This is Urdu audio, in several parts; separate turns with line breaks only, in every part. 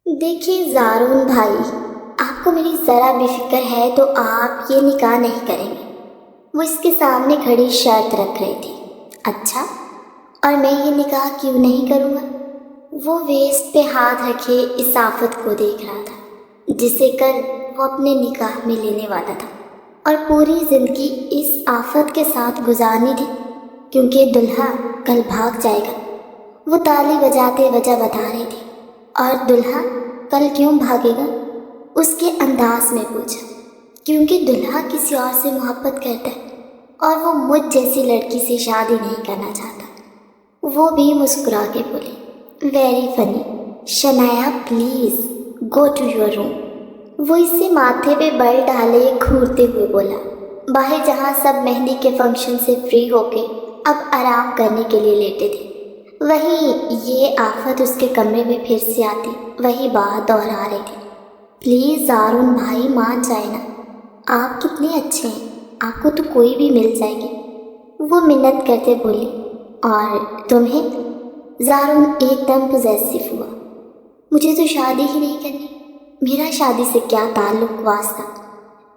دیکھیے زارون بھائی، آپ کو میری ذرا بھی فکر ہے تو آپ یہ نکاح نہیں کریں گے۔ وہ اس کے سامنے کھڑی شرط رکھ رہی تھی۔ اچھا، اور میں یہ نکاح کیوں نہیں کروں گا؟ وہ ویسٹ پہ ہاتھ رکھے اس آفت کو دیکھ رہا تھا جسے کل وہ اپنے نکاح میں لینے والا تھا اور پوری زندگی اس آفت کے ساتھ گزارنی تھی، کیونکہ دلہا کل بھاگ جائے گا۔ وہ تالی بجاتے وجہ بتا رہی تھی۔ اور دلہا کل کیوں بھاگے گا؟ اس کے انداز میں پوچھا۔ کیونکہ دلہا کسی اور سے محبت کرتا ہے اور وہ مجھ جیسی لڑکی سے شادی نہیں کرنا چاہتا۔ وہ بھی مسکرا کے بولی، very funny Shanaya, please go to your room. وہ اس سے ماتھے پہ بل ڈالے گھورتے ہوئے بولا۔ باہر جہاں سب مہندی کے فنکشن سے فری ہو کے اب آرام کرنے کے لیے لیٹے تھے، وہیں یہ آفت اس کے کمرے میں پھر سے آتی وہی بات دہرا رہی تھی۔ پلیز زارون بھائی مان جائے نا، آپ کتنے اچھے ہیں، آپ کو تو کوئی بھی مل جائے گی۔ وہ منت کرتے بولی، اور تمہیں؟ زارون ایک دم پوزیسو ہوا۔ مجھے تو شادی ہی نہیں کرنی، میرا شادی سے کیا تعلق واسطہ؟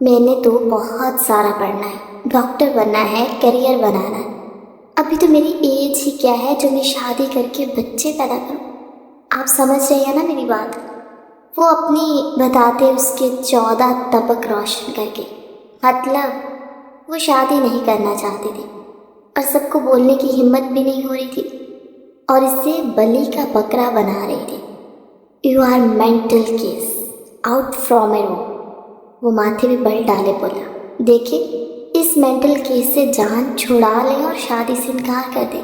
میں نے تو بہت سارا پڑھنا ہے، ڈاکٹر بننا ہے، کیریئر بنانا ہے۔ ابھی تو میری ایج ہی کیا ہے جو میں شادی کر کے بچے پیدا کروں؟ آپ سمجھ رہے ہیں نا میری بات؟ وہ اپنی بتاتے اس کے 14 طبق روشن کر کے، مطلب وہ شادی نہیں کرنا چاہتی تھی اور سب کو بولنے کی ہمت بھی نہیں ہو رہی تھی اور اسے بلی کا بکرا بنا رہی تھی۔ You are mental case out from a room. وہ ماتھے میں بل ڈالے بولا، دیکھیں اس مینٹل کیس سے جان چھڑا لیں اور شادی سے انکار کر دیں،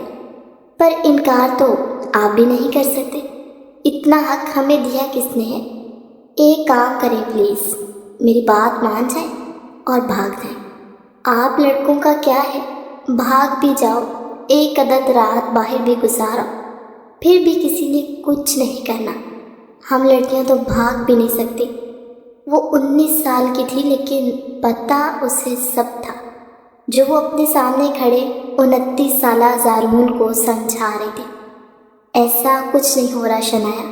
پر انکار تو آپ بھی نہیں کر سکتے، اتنا حق ہمیں دیا کس نے ہے؟ ایک کام کریں پلیز، میری بات مان جائیں اور بھاگ جائیں۔ آپ لڑکوں کا کیا ہے، بھاگ بھی جاؤ، ایک عدد رات باہر بھی گزارو، پھر بھی کسی نے کچھ نہیں کرنا۔ ہم لڑکیاں تو بھاگ بھی نہیں سکتی۔ وہ 19 سال کی تھی لیکن پتہ اسے سب تھا جو وہ اپنے سامنے کھڑے 29 سالہ زارون کو سمجھا رہی تھی۔ ایسا کچھ نہیں ہو رہا شنایا،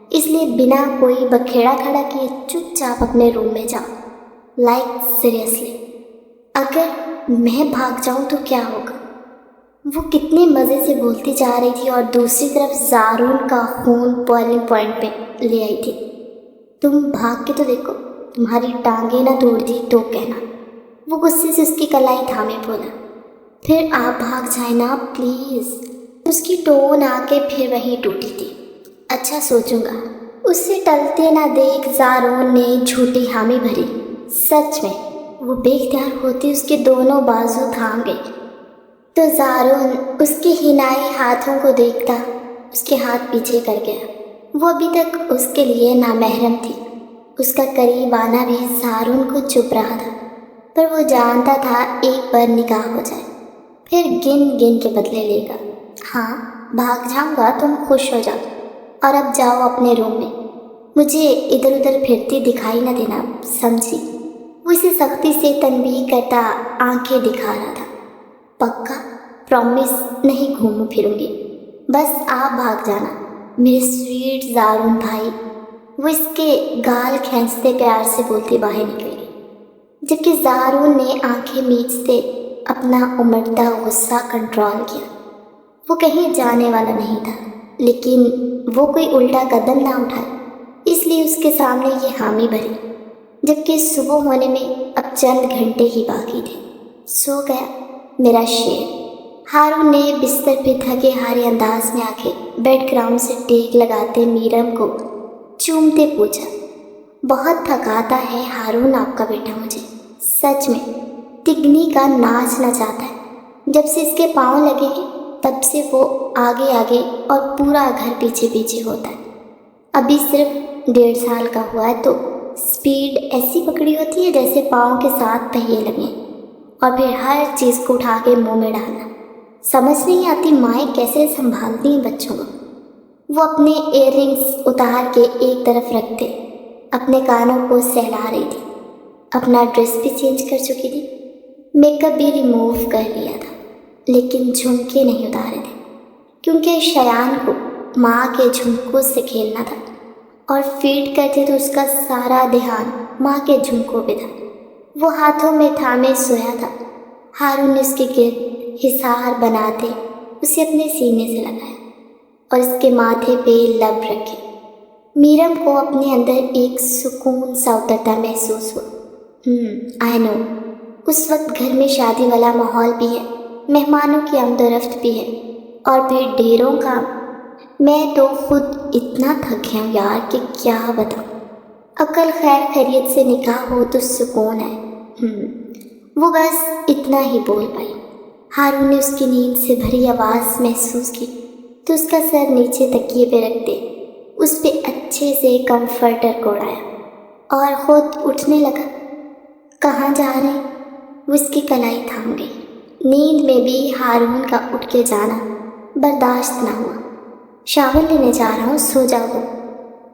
اس لیے بنا کوئی بکھیڑا کھڑا کیے چپ چاپ اپنے روم میں جاؤ۔ لائک سیریسلی، اگر میں بھاگ جاؤں تو کیا ہوگا؟ وہ کتنے مزے سے بولتی جا رہی تھی اور دوسری طرف زارون کا خون بوائلنگ پوائنٹ پہ لے آئی تھی۔ تم بھاگ کے تو دیکھو، تمہاری ٹانگیں نہ توڑ دی تو کہنا۔ وہ غصے سے اس کی کلائی تھامے بولا، پھر آپ بھاگ جائیں نا پلیز۔ اس کی ٹون آ کے پھر وہیں ٹوٹی تھی۔ اچھا سوچوں گا۔ اس سے ٹلتے نہ دیکھ زارون نے جھوٹی حامی بھری۔ سچ میں وہ بے اختیار ہوتی اس کے دونوں بازو تھام گئی تو زارون اس کے حنائی ہاتھوں کو دیکھتا اس کے ہاتھ پیچھے کر گیا۔ وہ ابھی تک اس کے لیے نامحرم تھی، اس کا قریب آنا بھی زارون کو چپ رہا تھا، پر وہ جانتا تھا ایک بار نکاح ہو جائے پھر گن گن کے بدلے لے گا۔ ہاں بھاگ جاؤں گا، تم خوش ہو جاؤ، اور اب جاؤ اپنے روم میں، مجھے ادھر ادھر پھرتی دکھائی نہ دینا، سمجھی؟ وہ اسے سختی سے تنبیہ کرتا آنکھیں دکھا رہا تھا۔ پکا؟ پرومس؟ نہیں گھوموں پھروں گی، بس آپ بھاگ جانا میرے سویٹ زارون بھائی۔ وہ اس کے گال کھینچتے پیار سے بولتی باہر نکل گئی، جبکہ زارون نے آنکھیں میچتے اپنا امڑتا غصہ کنٹرول کیا۔ وہ کہیں جانے والا نہیں تھا، لیکن وہ کوئی الٹا قدم نہ اٹھائے، اس لیے اس کے سامنے یہ حامی بھری، جبکہ صبح ہونے میں اب چند گھنٹے ہی باقی تھے۔ سو گیا میرا شیر؟ ہارون نے بستر پہ تھکے ہارے انداز میں آ کے بیڈ گراؤنڈ سے ٹیک لگاتے میرم کو چومتے پوچھا۔ بہت تھکاتا ہے ہارون آپ کا بیٹا مجھے، سچ میں تگنی کا ناچنا چاہتا ہے۔ جب سے اس کے پاؤں لگے ہیں تب سے وہ آگے آگے اور پورا گھر پیچھے پیچھے ہوتا ہے۔ ابھی صرف 1.5 سال کا ہوا ہے تو سپیڈ ایسی پکڑی ہوتی ہے جیسے پاؤں کے ساتھ پہیے لگیں، اور پھر ہر چیز کو اٹھا کے منہ میں ڈالنا۔ سمجھ نہیں آتی مائیں کیسے سنبھالتی ہیں بچوں کو۔ وہ اپنے ایئر رنگس اتار کے ایک طرف رکھتے اپنے کانوں کو سہلا رہی تھی۔ اپنا ڈریس بھی چینج کر چکی تھی، میک اپ بھی ریموو کر لیا تھا، لیکن جھمکے نہیں اتارے تھے کیونکہ شایان کو ماں کے جھمکوں سے کھیلنا تھا۔ اور فیڈ کرتے تو اس کا سارا دھیان ماں کے جھمکوں پہ تھا۔ وہ ہاتھوں میں تھامے سویا تھا۔ ہارون نے اس کے گرد حصار بناتے اسے اپنے سینے سے لگایا اور اس کے ماتھے پہ لب رکھے۔ میرم کو اپنے اندر ایک سکون سا اترتا محسوس ہوا۔ آئی نو، اس وقت گھر میں شادی والا ماحول بھی ہے، مہمانوں کی آمد و رفت بھی ہے اور پھر ڈھیروں کام۔ میں تو خود اتنا تھک گیا ہوں یار کہ کیا بتاؤں۔ عقل خیر خیریت سے نکاح ہو تو سکون ہے۔ وہ بس اتنا ہی بول پائی۔ ہارون نے اس کی نیند سے بھری آواز محسوس کی تو اس کا سر نیچے تکیے پہ رکھتے اس پہ اچھے سے کمفرٹر کو اڑایا اور خود اٹھنے لگا۔ کہاں جا رہے ہیں؟ وہ اس کی کلائی تھام گئی۔ نیند میں بھی ہارون کا اٹھ کے جانا برداشت نہ ہوا۔ شاور لینے جا رہا ہوں، سو جاؤ تم،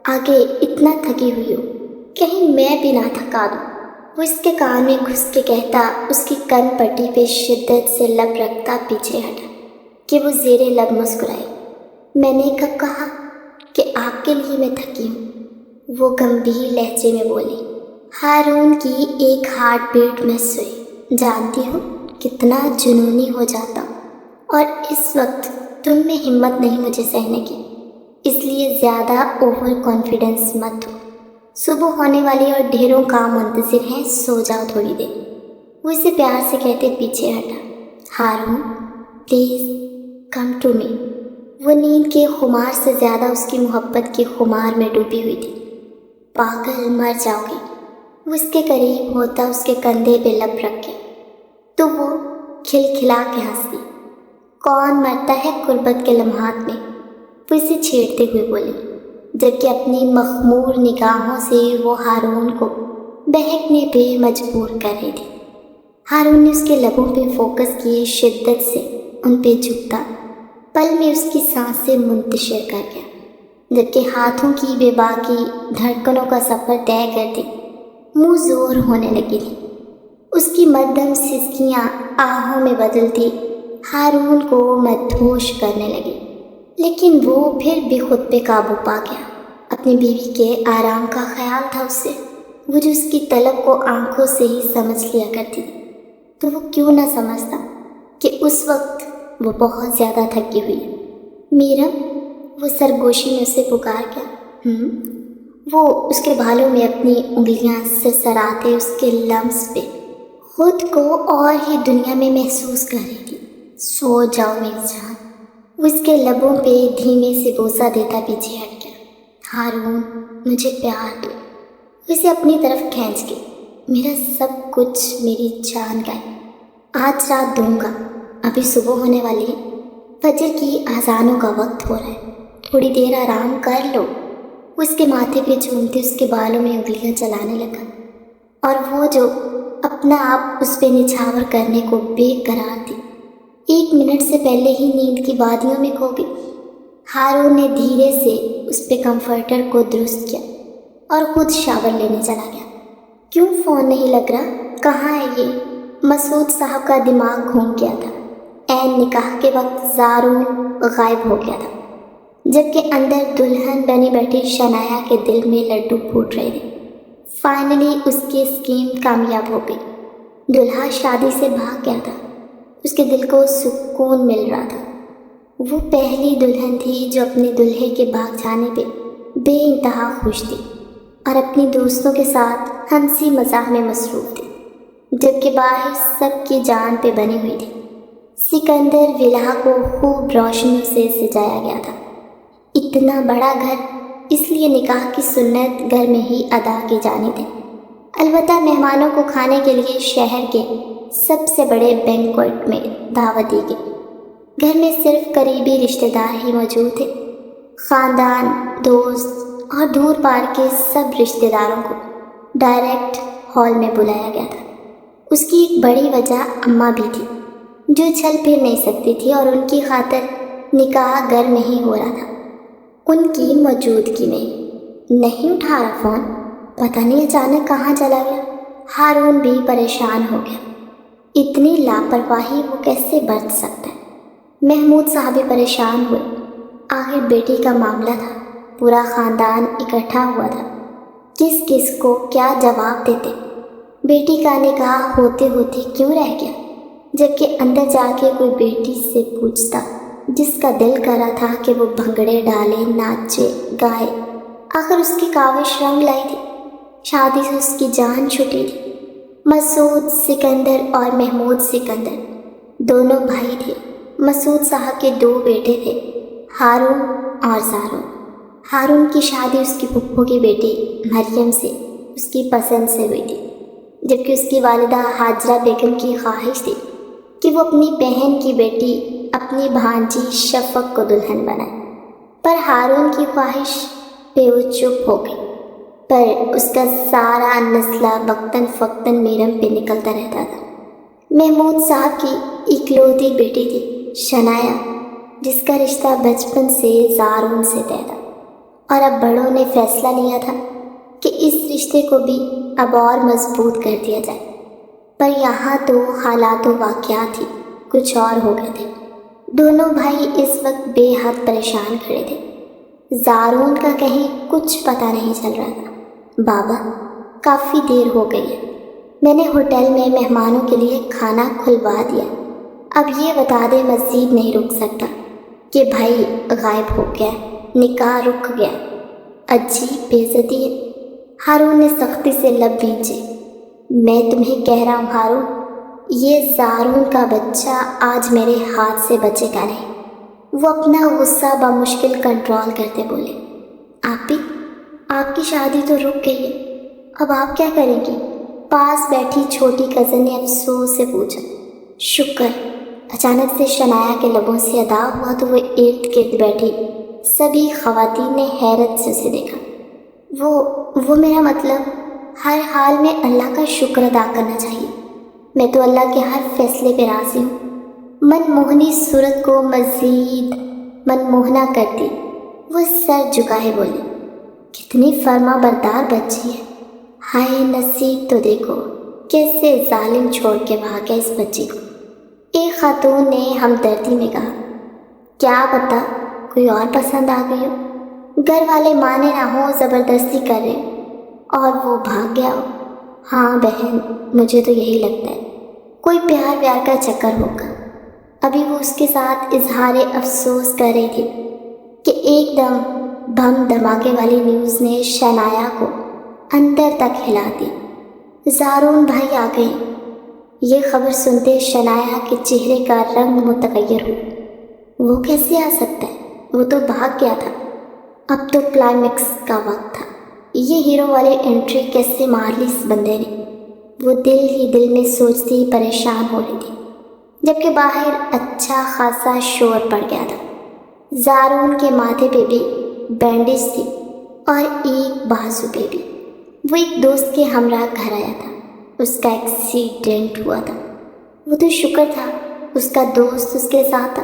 آگے اتنا تھکی ہوئی ہو، کہیں میں بھی نہ تھکا دوں۔ وہ اس کے کان میں گھس کے کہتا اس کی کن پٹی پہ شدت سے لب رکھتا پیچھے ہٹا کہ وہ زیر لب مسکرائی۔ میں نے کب کہا کہ آپ کے لیے میں تھکی ہوں؟ وہ گمبھیر لہجے میں بولی۔ ہارون کی ایک ہارٹ بیٹ مس ہوئی۔ جانتی ہو کتنا جنونی ہو جاتا ہوں، اور اس وقت تم میں ہمت نہیں مجھے سہنے کی، اس لیے زیادہ اوور کانفیڈنس مت ہو۔ صبح ہونے والی اور ڈھیروں کام منتظر ہیں، سو جاؤ تھوڑی دیر۔ وہ اسے پیار سے کہتے پیچھے ہٹا۔ Haroon please come to me. وہ نیند کے خمار سے زیادہ اس کی محبت کے خمار میں ڈوبی ہوئی تھی۔ پاگل، مر جاؤ گی۔ وہ اس کے قریب ہوتا اس کے کندھے پہ لب رکھ کے تو وہ کھلکھلا کے ہنس دی۔ کون مرتا ہے غربت کے لمحات میں؟ وہ اسے چھیڑتے ہوئے بولی، جبکہ اپنی مخمور نگاہوں سے وہ ہارون کو بہکنے پہ مجبور کر رہی تھی۔ ہارون نے اس کے لبوں پہ فوکس کیے، شدت سے ان پہ جھکتا، پل میں اس کی سانسیں منتشر کر گیا، جبکہ ہاتھوں کی بے باکی دھڑکنوں کا سفر طے کرتی منہ زور ہونے لگی تھی۔ اس کی مدھم سسکیاں آہوں میں بدلتی ہارون کو مدہوش کرنے لگی، لیکن وہ پھر بھی خود پہ قابو پا گیا۔ اپنی بیوی کے آرام کا خیال تھا اس سے، وہ جو اس کی طلب کو آنکھوں سے ہی سمجھ لیا کرتی تھی، تو وہ کیوں نہ سمجھتا کہ اس وقت وہ بہت زیادہ تھکی ہوئی ہے۔ میرم، وہ سرگوشی میں اسے پکار گیا۔ وہ اس کے بالوں میں اپنی انگلیاں سرسراتے اس کے لمس پہ خود کو اور ہی دنیا میں محسوس کر رہی تھی۔ سو جاؤ میری جان۔ وہ اس کے لبوں پہ دھیمے سے بوسہ دیتا پیچھے ہٹ گیا۔ ہارون مجھے پیار دو۔ وہ اسے اپنی طرف کھینچ کے، میرا سب کچھ، میری جان کا ہے، آج رات دوں گا، ابھی صبح ہونے والی ہے، فجر کی اذانوں کا وقت ہو رہا ہے، تھوڑی دیر آرام کر لو۔ وہ اس کے ماتھے پہ چومتے اس کے بالوں میں انگلیاں چلانے لگا، اور وہ جو اپنا آپ اس پہ نچھاور کرنے کو بے قرار تھی، 1 منٹ سے پہلے ہی نیند کی وادیوں میں کھو گئی۔ ہارون نے دھیرے سے اس پہ کمفرٹر کو درست کیا اور خود شاور لینے چلا گیا۔ کیوں فون نہیں لگ رہا؟ کہاں ہے یہ؟ مسعود صاحب کا دماغ گھوم گیا تھا۔ عین نکاح کے وقت زارون غائب ہو گیا تھا، جبکہ اندر دلہن بنی بیٹھی شنایا کے دل میں لڈو پھوٹ رہے تھے۔ فائنلی اس کی اسکیم کامیاب ہو گئی۔ دلہا شادی سے بھاگ گیا تھا، اس کے دل کو سکون مل رہا تھا۔ وہ پہلی دلہن تھی جو اپنے دلہے کے بھاگ جانے پہ بے انتہا خوش تھی اور اپنی دوستوں کے ساتھ ہنسی مزاح میں مصروف تھی، جبکہ باہر سب کی جان پہ بنی ہوئی تھی۔ سکندر ولا کو خوب روشنیوں سے سجایا گیا تھا۔ اتنا بڑا گھر، اس لیے نکاح کی سنت گھر میں ہی ادا کی جانی تھی۔ البتہ مہمانوں کو کھانے کے لیے شہر کے سب سے بڑے بینکوٹ میں دعوت دی گئی۔ گھر میں صرف قریبی رشتہ دار ہی موجود تھے۔ خاندان، دوست اور دور پار کے سب رشتہ داروں کو ڈائریکٹ ہال میں بلایا گیا تھا۔ اس کی ایک بڑی وجہ اماں بھی تھی، جو چل پھر نہیں سکتی تھی، اور ان کی خاطر نکاح گھر میں ہی ہو رہا تھا، ان کی موجودگی میں۔ نہیں اٹھا رہا فون، پتہ نہیں اچانک کہاں چلا گیا۔ ہارون بھی پریشان ہو گیا، اتنی لاپرواہی وہ کیسے برت سکتا ہے۔ محمود صاحب بھی پریشان ہوئے، آخر بیٹی کا معاملہ تھا، پورا خاندان اکٹھا ہوا تھا۔ کس کس کو کیا جواب دیتے؟ بیٹی کا نکاح ہوتے ہوتے کیوں رہ گیا؟ جبکہ اندر جا کے کوئی بیٹی سے پوچھتا جس کا دل کر رہا تھا کہ وہ بھنگڑے ڈالے، ناچے، گائے۔ آخر اس کی کاوش رنگ لائی تھی، شادی سے اس کی جان چھٹی تھی۔ مسعود سکندر اور محمود سکندر دونوں بھائی تھے۔ مسعود صاحب کے 2 بیٹے تھے، ہارون اور زارون۔ ہارون کی شادی اس کی پھپھو کی بیٹی مریم سے اس کی پسند سے ہوئی تھی، جبکہ اس کی والدہ ہاجرہ بیگم کی خواہش تھی کہ وہ اپنی بہن کی بیٹی اپنی بھانجی شفق کو دلہن بنائے، پر ہارون کی خواہش پہ وہ چپ ہو گئی۔ پر اس کا سارا نسلہ وقتاً فوقتاً میرم پہ نکلتا رہتا تھا۔ محمود صاحب کی اکلوتی بیٹی تھی شنایا، جس کا رشتہ بچپن سے زارون سے طے تھا، اور اب بڑوں نے فیصلہ لیا تھا کہ اس رشتے کو بھی اب اور مضبوط کر دیا جائے۔ پر یہاں تو حالات و واقعات ہی کچھ اور ہو گئے تھے۔ دونوں بھائی اس وقت بے حد پریشان کھڑے تھے۔ زارون کا کہیں کچھ پتہ نہیں چل رہا تھا۔ بابا، کافی دیر ہو گئی ہے، میں نے ہوٹل میں مہمانوں کے لیے کھانا کھلوا دیا، اب یہ بتا دے مزید نہیں رک سکتا کہ بھائی غائب ہو گیا، نکاح رک گیا۔ عجیب بے عزتی ہے۔ ہارون نے سختی سے لب بھینچے۔ میں تمہیں کہہ رہا ہوں ہارون، یہ زارون کا بچہ آج میرے ہاتھ سے بچے گا نہیں۔ وہ اپنا غصہ بمشکل کنٹرول کرتے بولے، آپی، آپ کی شادی تو رک گئی ہے، اب آپ کیا کریں گی؟ پاس بیٹھی چھوٹی کزن نے افسوس سے پوچھا۔ شکر۔ اچانک سے شنایا کے لبوں سے ادا ہوا تو وہ ارد گرد بیٹھی سبھی خواتین نے حیرت سے اسے دیکھا۔ وہ میرا مطلب ہر حال میں اللہ کا شکر ادا کرنا چاہیے۔ میں تو اللہ کے ہر فیصلے پہ راضی ہوں۔ من موہنی صورت کو مزید من موہنا کرتی وہ سر جھکائے بولی، کتنی فرما بردار بچی ہے، ہائے نصیب تو دیکھو کیسے ظالم چھوڑ کے بھاگ گیا اس بچی کو۔ ایک خاتون نے ہمدردی میں کہا، کیا پتہ کوئی اور پسند آ گئی ہو، گھر والے مانے نہ ہو، زبردستی کر رہے اور وہ بھاگ گیا ہو۔ ہاں بہن، مجھے تو یہی لگتا ہے، کوئی پیار ویار کا چکر ہوگا۔ ابھی وہ اس کے ساتھ اظہار افسوس کر رہی تھی کہ ایک دم بم دھماکے والی نیوز نے شنایا کو اندر تک ہلا دی۔ زارون بھائی آ گئے۔ یہ خبر سنتے شنایا کے چہرے کا رنگ متغیر ہو۔ وہ کیسے آ سکتا ہے؟ وہ تو بھاگ گیا تھا۔ اب تو کلائمیکس کا وقت تھا۔ یہ ہیرو والی انٹری کیسے مار لی اس بندے نے؟ وہ دل ہی دل میں سوچتی ہی پریشان ہو رہی تھی، جبکہ باہر اچھا خاصا شور پڑ گیا تھا۔ زارون کے ماتھے پہ بھی بینڈیج تھی اور ایک بازو پہ بھی۔ وہ ایک دوست کے ہمراہ گھر آیا تھا، اس کا ایکسیڈنٹ ہوا تھا۔ وہ تو شکر تھا اس کا دوست اس کے ساتھ تھا،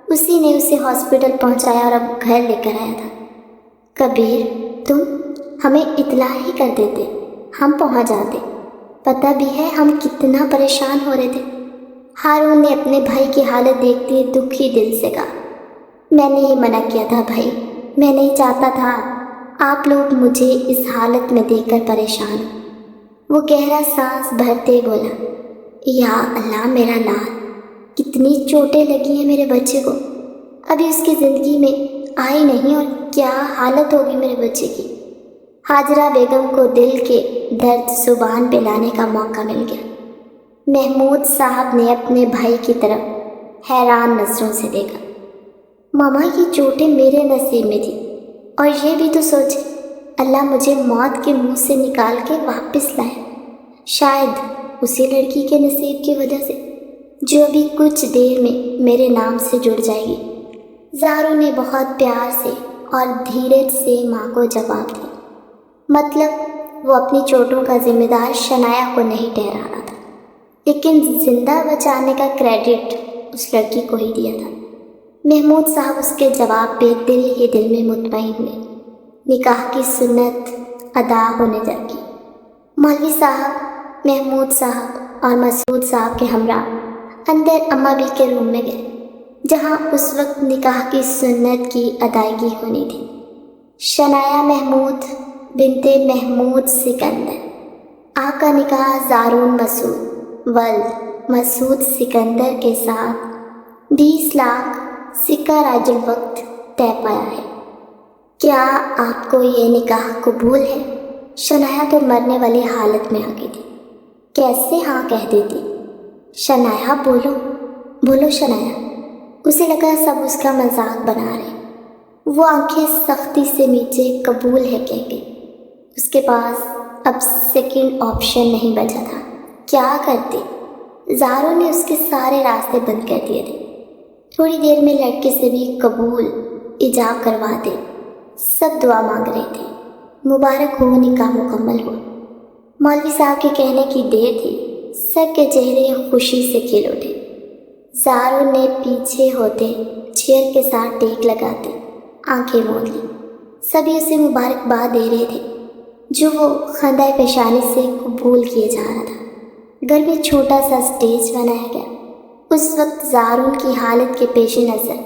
اسی نے اسے ہاسپٹل پہنچایا اور اب گھر لے کر آیا تھا۔ کبیر، تم ہمیں اطلاع ہی کر دیتے، ہم پہنچ جاتے۔ پتہ بھی ہے ہم کتنا پریشان ہو رہے تھے۔ ہارون نے اپنے بھائی کی حالت دیکھتے دکھی دل سے کہا، میں نے ہی منع کیا تھا بھائی، میں نہیں چاہتا تھا آپ لوگ مجھے اس حالت میں دیکھ کر پریشان ہو۔ وہ گہرا سانس بھرتے بولا، یا اللہ میرا لال، کتنی چوٹیں لگی ہیں میرے بچے کو، ابھی اس کی زندگی میں آئی نہیں اور کیا حالت ہوگی میرے بچے کی۔ ہاجرہ بیگم کو دل کے درد زبان پہ لانے کا موقع مل گیا۔ محمود صاحب نے اپنے بھائی کی طرف حیران نظروں سے دیکھا۔ ماما یہ چوٹیں میرے نصیب میں تھی، اور یہ بھی تو سوچے اللہ مجھے موت کے منہ سے نکال کے واپس لائے، شاید اسی لڑکی کے نصیب کی وجہ سے جو ابھی کچھ دیر میں میرے نام سے جڑ جائے گی۔ زارو نے بہت پیار سے اور دھیرج سے ماں کو جواب دیا، مطلب وہ اپنی چوٹوں کا ذمہ دار شنایا کو نہیں ٹھہرا رہا تھا، لیکن زندہ بچانے کا کریڈٹ اس لڑکی کو ہی دیا تھا۔ محمود صاحب اس کے جواب پہ دل ہی دل میں مطمئن ہوئے۔ نکاح کی سنت ادا ہونے لگی۔ مولوی صاحب، محمود صاحب اور مسعود صاحب کے ہمراہ اندر اماں بھی کے روم میں گئے، جہاں اس وقت نکاح کی سنت کی ادائیگی ہونی تھی۔ شنایا محمود بنت محمود سکندر، آپ کا نکاح زارون مسعود ولد مسعود سکندر کے ساتھ 20 لاکھ سکہ راج الوقت طے پایا ہے۔ کیا آپ کو یہ نکاح قبول ہے؟ شنایا تو مرنے والی حالت میں آ گئی تھی، کیسے ہاں کہہ دیتی؟ شنایا بولو بولو شنایا۔ اسے لگا سب اس کا مذاق بنا رہے۔ وہ آنکھیں سختی سے نیچے قبول ہے کہہ گئی۔ اس کے پاس اب سیکنڈ آپشن نہیں بچا تھا، کیا کرتی؟ زاروں نے اس کے سارے راستے بند کر دیے تھے۔ تھوڑی دیر میں لڑکے سے بھی قبول ایجاب کروا دے۔ سب دعا مانگ رہے تھے، مبارک ہو نکاح مکمل ہو۔ مولوی صاحب کے کہنے کی دیر تھی، سب کے چہرے خوشی سے کھل اٹھے۔ زاروں نے پیچھے ہوتے چیئر کے ساتھ ٹیک لگاتے آنکھیں موند لی۔ سبھی اسے مبارکباد دے رہے تھے جو وہ خندہ پیشانی سے قبول کیے جا رہا تھا۔ گھر میں چھوٹا سا سٹیج بنایا گیا۔ اس وقت زارون کی حالت کے پیش نظر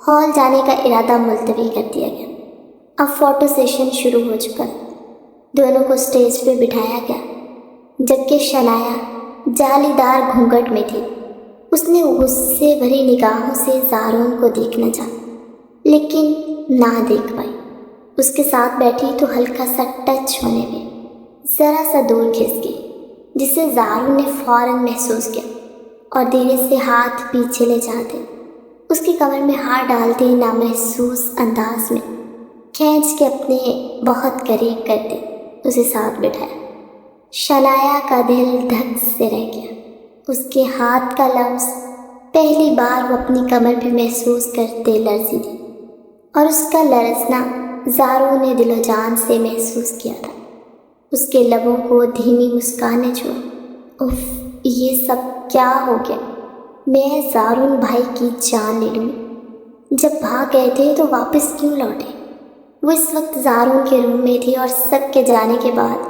ہال جانے کا ارادہ ملتوی کر دیا گیا۔ اب فوٹو سیشن شروع ہو چکا، دونوں کو سٹیج پہ بٹھایا گیا، جبکہ شنایا جالی دار گھونگھٹ میں تھی۔ اس نے غصے بھری نگاہوں سے زارون کو دیکھنا چاہا لیکن نہ دیکھ پائی۔ اس کے ساتھ بیٹھی تو ہلکا سا ٹچ ہونے میں ذرا سا دور کھس گئی، جسے زارون نے فوراً محسوس کیا اور دھیرے سے ہاتھ پیچھے لے جاتے اس کی کمر میں ہاتھ ڈالتے نامحسوس انداز میں کھینچ کے اپنے بہت قریب کرتے اسے ساتھ بٹھایا۔ شنایا کا دل دھک سے رہ گیا۔ اس کے ہاتھ کا لمس پہلی بار وہ اپنی کمر پہ محسوس کرتے لرزی تھی، اور اس کا لرزنا زاروں نے دل و جان سے محسوس کیا تھا۔ اس کے لبوں کو دھیمی مسکان نے چھوڑا۔ اف، یہ سب کیا ہو گیا؟ میں زارون بھائی کی جان لے لوں۔ جب بھاگ گئے تھے تو واپس کیوں لوٹے؟ وہ اس وقت زارون کے روم میں تھی اور سب کے جانے کے بعد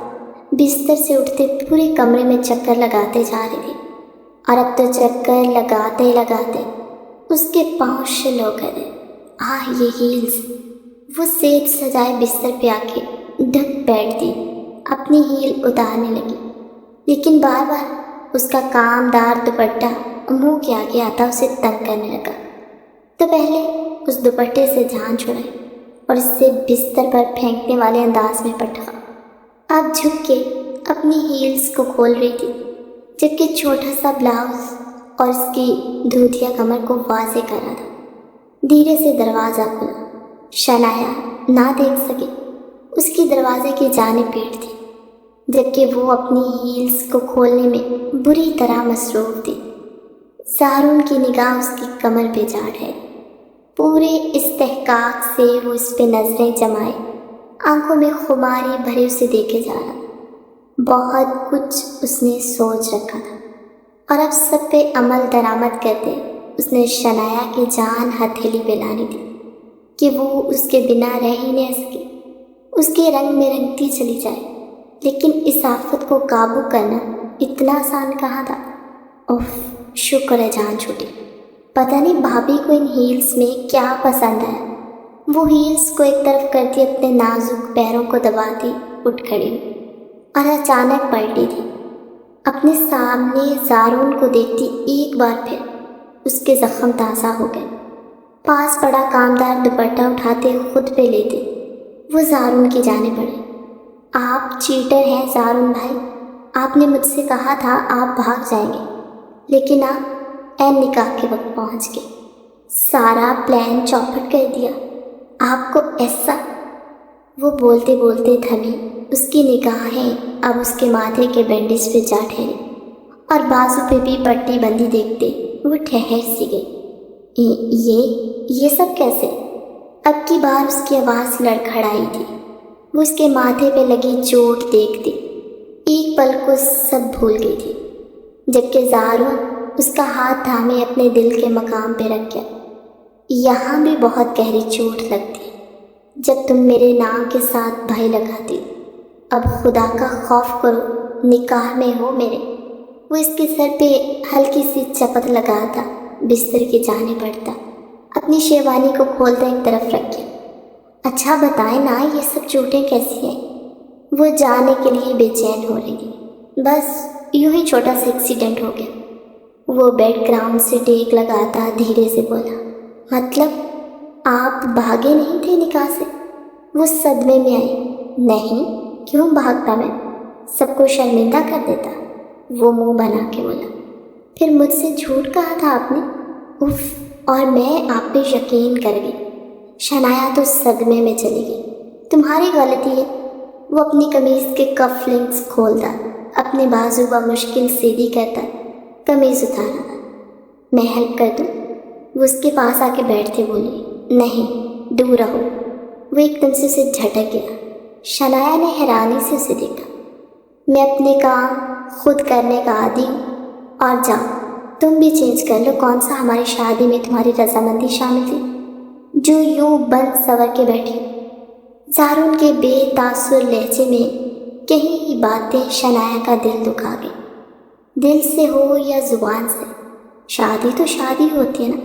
بستر سے اٹھتے پورے کمرے میں چکر لگاتے جا رہے تھے، اور اب تو چکر لگاتے لگاتے اس کے پاؤں شل ہو گئے۔ آہ، یہ ہیلز! وہ سیج سجائے بستر پہ آ کے ڈھک بیٹھتی، اپنی ہیل اتارنے لگی، لیکن بار بار اس کا کام دار دوپٹہ منہ کے آگے آتا اسے تنگ کرنے لگا۔ تو پہلے اس دوپٹے سے جان چھڑائی اور اس سے بستر پر پھینکنے والے انداز میں پٹکا۔ اب جھک کے اپنی ہیلز کو کھول رہی تھی، جبکہ چھوٹا سا بلاؤز اور اس کی دھوتیا کمر کو واضح کر رہا تھا۔ دھیرے سے دروازہ کھلا۔ شنایا نہ دیکھ سکے، اس کی دروازے کی جانب پیٹ تھی، جبکہ وہ اپنی ہیلز کو کھولنے میں بری طرح مصروف تھی۔ زارون کی نگاہ اس کی کمر پہ جا ٹھہری۔ پورے استحقاق سے وہ اس پہ نظریں جمائے، آنکھوں میں خماری بھرے اسے دیکھے جا رہا۔ بہت کچھ اس نے سوچ رکھا تھا، اور اب سب پہ عمل درآمد کرتے اس نے شنایا کی جان ہتھیلی پہ لانی تھی کہ وہ اس کے بنا رہ ہی نہ سکے، اس کے رنگ میں رنگتی چلی جائے۔ لیکن اس آفت کو قابو کرنا اتنا آسان کہاں تھا؟ اوف، شکر ہے جان چھوٹی۔ پتہ نہیں بھابھی کو ان ہیلز میں کیا پسند ہے۔ وہ ہیلز کو ایک طرف کرتی اپنے نازک پیروں کو دباتی اٹھ کھڑی ہوئی اور اچانک پلٹی تھی۔ اپنے سامنے زارون کو دیکھتی ایک بار پھر اس کے زخم تازہ ہو گئے۔ پاس پڑا کامدار دوپٹہ اٹھاتے خود پہ لیتے وہ زارون کی جانب بڑھے۔ آپ چیٹر ہیں زارون بھائی، آپ نے مجھ سے کہا تھا آپ بھاگ جائیں گے، لیکن آپ عین نکاح کے وقت پہنچ گئے، سارا پلان چوپٹ کر دیا۔ آپ کو ایسا… وہ بولتے بولتے تھمی، اس کی نگاہیں اب اس کے ماتھے کے بینڈیج پہ جا ٹھہری، اور بازو پہ بھی پٹی بندی دیکھتے وہ ٹھہر سی گئی۔ یہ سب کیسے؟ اب کی بار اس کی آواز لڑکھڑائی تھی۔ وہ اس کے ماتھے پہ لگی چوٹ دیکھتی ایک پل کو سب بھول گئی تھی، جبکہ زارون اس کا ہاتھ تھامے اپنے دل کے مقام پہ رکھ گیا۔ یہاں بھی بہت گہری چوٹ لگتی جب تم میرے نام کے ساتھ بھائی لگاتی۔ اب خدا کا خوف کرو، نکاح میں ہو میرے۔ وہ اس کے سر پہ ہلکی سی چپت لگاتا بستر کی جانب بڑھتا، اپنی شیروانی کو کھولتا ایک طرف رکھ کے، اچھا بتائیں نا یہ سب چوٹیں کیسی ہیں؟ وہ جانے کے لیے بے چین ہو رہی تھی۔ بس یوں ہی چھوٹا سا ایکسیڈنٹ ہو گیا، وہ بیک گراؤنڈ سے ٹیک لگاتا دھیرے سے بولا۔ مطلب آپ بھاگے نہیں تھے نکاح سے؟ وہ صدمے میں آئی۔ نہیں، کیوں بھاگتا میں؟ سب کو شرمندہ کر دیتا، وہ منہ بنا کے بولا۔ پھر مجھ سے جھوٹ کہا تھا آپ نے؟ اف، اور میں آپ پہ یقین کر گئی۔ شنایا تو صدمے میں چلی گئی۔ تمہاری غلطی ہے۔ وہ اپنی قمیض کے کف لنکس کھولتا، اپنے بازو بمشکل سیدھی کرتا، قمیض اتارا۔ میں ہیلپ کر دوں؟ وہ اس کے پاس آ کے بیٹھتے بولی۔ نہیں، دور رہو۔ وہ ایک دم سے اسے جھٹک گیا۔ شنایا نے حیرانی سے اسے دیکھا۔ میں اپنے کام خود کرنے کا عادی ہوں، اور جاؤ تم بھی چینج کر لو۔ کون سا ہماری شادی میں تمہاری رضامندی شامل تھی جو یوں بند سور کے بیٹھی؟ زارون کے بے تاثر لہجے میں کہیں ہی باتیں شنایا کا دل دکھا گئی۔ دل سے ہو یا زبان سے، شادی تو شادی ہوتی ہے نا۔